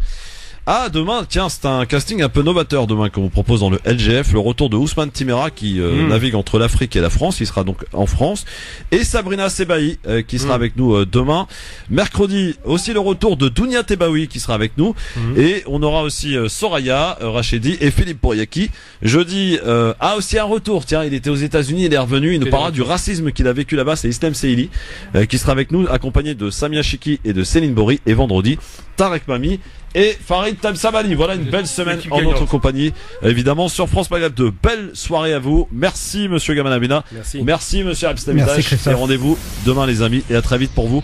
tiens, c'est un casting un peu novateur demain qu'on vous propose dans le LGF, le retour de Ousmane Timera qui navigue entre l'Afrique et la France, il sera donc en France, et Sabrina Sebaï qui sera avec nous demain. Mercredi, aussi le retour de Dounia Tebaoui qui sera avec nous, et on aura aussi Soraya Rachedi et Philippe Bouriaki. Jeudi, aussi un retour, tiens, il était aux États-Unis, il est revenu, il nous parlera du racisme qu'il a vécu là-bas, c'est Islam Seili qui sera avec nous, accompagné de Samia Chiki et de Céline Bory, et vendredi, Tarek Mami et Farid Tamsamali. Voilà une belle semaine en notre compagnie, évidemment sur France Maghreb 2. Belle soirée à vous. Merci monsieur Gamanabina. Merci monsieur Abdeslamitash. Et rendez-vous demain les amis, et à très vite pour vous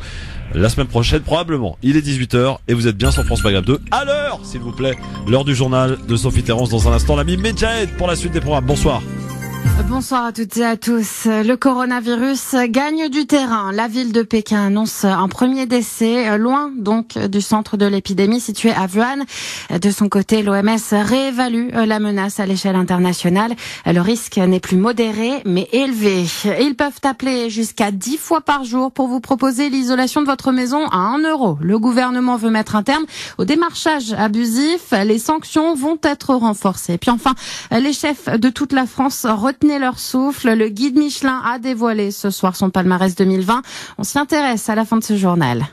la semaine prochaine probablement. Il est 18h et vous êtes bien sur France Maghreb 2 à l'heure s'il vous plaît. L'heure du journal de Sophie Terrence dans un instant. L'ami Medjahed pour la suite des programmes. Bonsoir. Bonsoir à toutes et à tous. Le coronavirus gagne du terrain. La ville de Pékin annonce un premier décès, loin donc du centre de l'épidémie situé à Wuhan. De son côté, l'OMS réévalue la menace à l'échelle internationale. Le risque n'est plus modéré, mais élevé. Ils peuvent appeler jusqu'à 10 fois par jour pour vous proposer l'isolation de votre maison à 1 euro. Le gouvernement veut mettre un terme au démarchage abusif. Les sanctions vont être renforcées. Et puis enfin, les chefs de toute la France retenaient leur souffle. Le guide Michelin a dévoilé ce soir son palmarès 2020. On s'y intéresse à la fin de ce journal.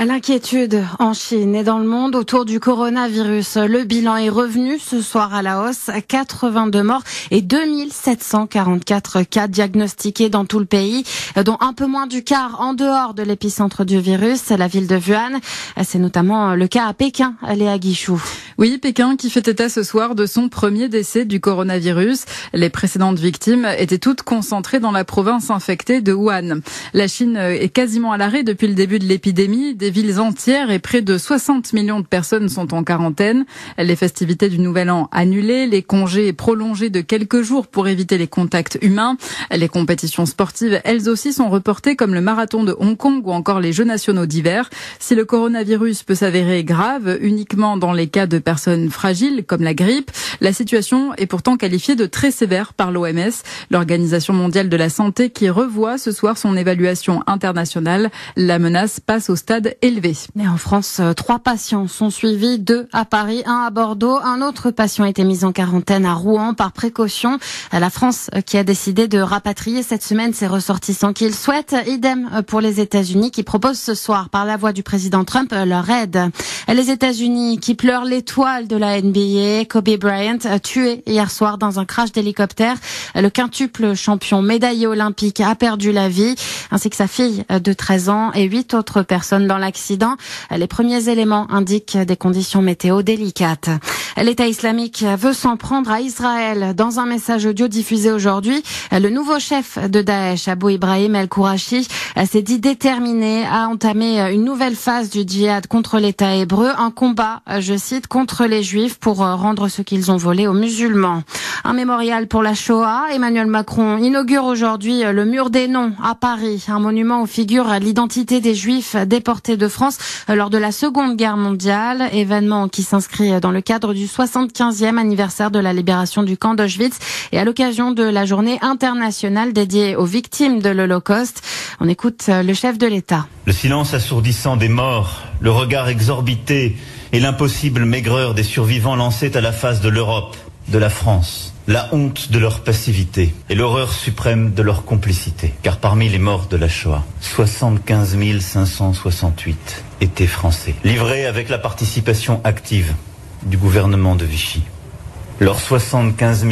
L'inquiétude en Chine et dans le monde autour du coronavirus. Le bilan est revenu ce soir à la hausse. 82 morts et 2744 cas diagnostiqués dans tout le pays, dont un peu moins du quart en dehors de l'épicentre du virus, la ville de Wuhan. C'est notamment le cas à Pékin, Léa Guichou. Oui, Pékin qui fait état ce soir de son premier décès du coronavirus. Les précédentes victimes étaient toutes concentrées dans la province infectée de Wuhan. La Chine est quasiment à l'arrêt depuis le début de l'épidémie. Des villes entières et près de 60 millions de personnes sont en quarantaine. Les festivités du Nouvel An annulées, les congés prolongés de quelques jours pour éviter les contacts humains. Les compétitions sportives, elles aussi, sont reportées comme le marathon de Hong Kong ou encore les Jeux nationaux d'hiver. Si le coronavirus peut s'avérer grave uniquement dans les cas de personnes fragiles comme la grippe, la situation est pourtant qualifiée de très sévère par l'OMS, l'Organisation mondiale de la santé, qui revoit ce soir son évaluation internationale. La menace passe au stade élevé. Et en France, 3 patients sont suivis, 2 à Paris, 1 à Bordeaux. Un autre patient a été mis en quarantaine à Rouen par précaution. La France qui a décidé de rapatrier cette semaine ses ressortissants qu'il souhaite. Idem pour les États-Unis qui proposent ce soir par la voix du président Trump leur aide. Les États-Unis qui pleurent l'étoile de la NBA, Kobe Bryant, tué hier soir dans un crash d'hélicoptère. Le quintuple champion médaillé olympique a perdu la vie, ainsi que sa fille de 13 ans et 8 autres personnes dans l'accident. Les premiers éléments indiquent des conditions météo délicates. L'État islamique veut s'en prendre à Israël. Dans un message audio diffusé aujourd'hui, le nouveau chef de Daesh, Abu Ibrahim el-Kourachi, s'est dit déterminé à entamer une nouvelle phase du djihad contre l'État hébreu, un combat, je cite, contre les Juifs pour rendre ce qu'ils ont volé aux musulmans. Un mémorial pour la Shoah. Emmanuel Macron inaugure aujourd'hui le mur des noms à Paris, un monument où figure l'identité des Juifs déportés de France lors de la Seconde Guerre mondiale, événement qui s'inscrit dans le cadre du 75e anniversaire de la libération du camp d'Auschwitz et à l'occasion de la journée internationale dédiée aux victimes de l'Holocauste. On écoute le chef de l'État. Le silence assourdissant des morts, le regard exorbité et l'impossible maigreur des survivants lançaient à la face de l'Europe, de la France, la honte de leur passivité et l'horreur suprême de leur complicité. Car parmi les morts de la Shoah, 75 568 étaient français, livrés avec la participation active du gouvernement de Vichy. Leurs 75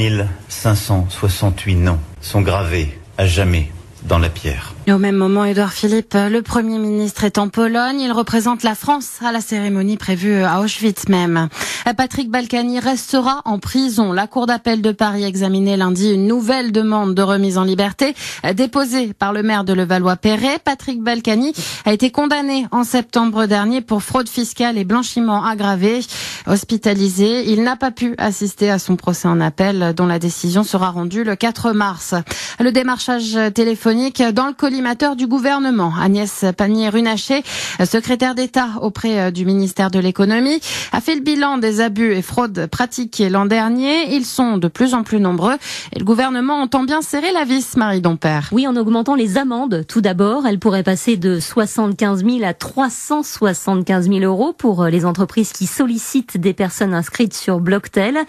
568 noms sont gravés à jamais dans la pierre. Et au même moment, Édouard Philippe, le Premier ministre, est en Pologne. Il représente la France à la cérémonie prévue à Auschwitz même. Patrick Balkany restera en prison. La Cour d'appel de Paris examinait lundi une nouvelle demande de remise en liberté déposée par le maire de Levallois-Perret. Patrick Balkany a été condamné en septembre dernier pour fraude fiscale et blanchiment aggravé. Hospitalisé, il n'a pas pu assister à son procès en appel dont la décision sera rendue le 4 mars. Le démarchage téléphonique dans le collimateur du gouvernement. Agnès Pannier-Runacher, secrétaire d'État auprès du ministère de l'économie, a fait le bilan des abus et fraudes pratiqués l'an dernier. Ils sont de plus en plus nombreux et le gouvernement entend bien serrer la vis, Marie Dompère. Oui, en augmentant les amendes. Tout d'abord, elles pourraient passer de 75 000 à 375 000 euros pour les entreprises qui sollicitent des personnes inscrites sur Blocktel.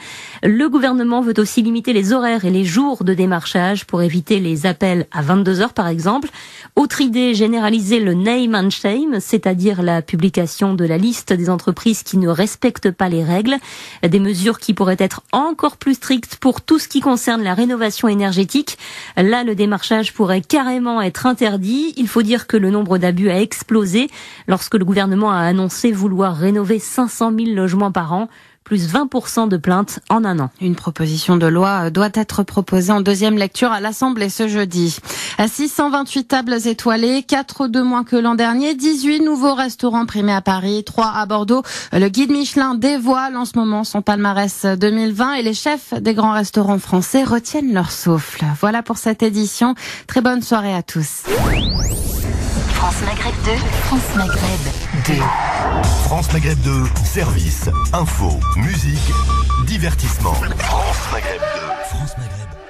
Le gouvernement veut aussi limiter les horaires et les jours de démarchage pour éviter les appels à 22h par exemple. Autre idée, généraliser le name and shame, c'est-à-dire la publication de la liste des entreprises qui ne respectent pas les règles. Des mesures qui pourraient être encore plus strictes pour tout ce qui concerne la rénovation énergétique. Là, le démarchage pourrait carrément être interdit. Il faut dire que le nombre d'abus a explosé lorsque le gouvernement a annoncé vouloir rénover 500 000 logements par an. plus 20% de plaintes en un an. Une proposition de loi doit être proposée en deuxième lecture à l'Assemblée ce jeudi. À 628 tables étoilées, 4 de moins que l'an dernier, 18 nouveaux restaurants primés à Paris, 3 à Bordeaux. Le guide Michelin dévoile en ce moment son palmarès 2020 et les chefs des grands restaurants français retiennent leur souffle. Voilà pour cette édition. Très bonne soirée à tous. France Maghreb 2, France Maghreb 2. France Maghreb 2, service, info, musique, divertissement. France Maghreb 2. France Maghreb.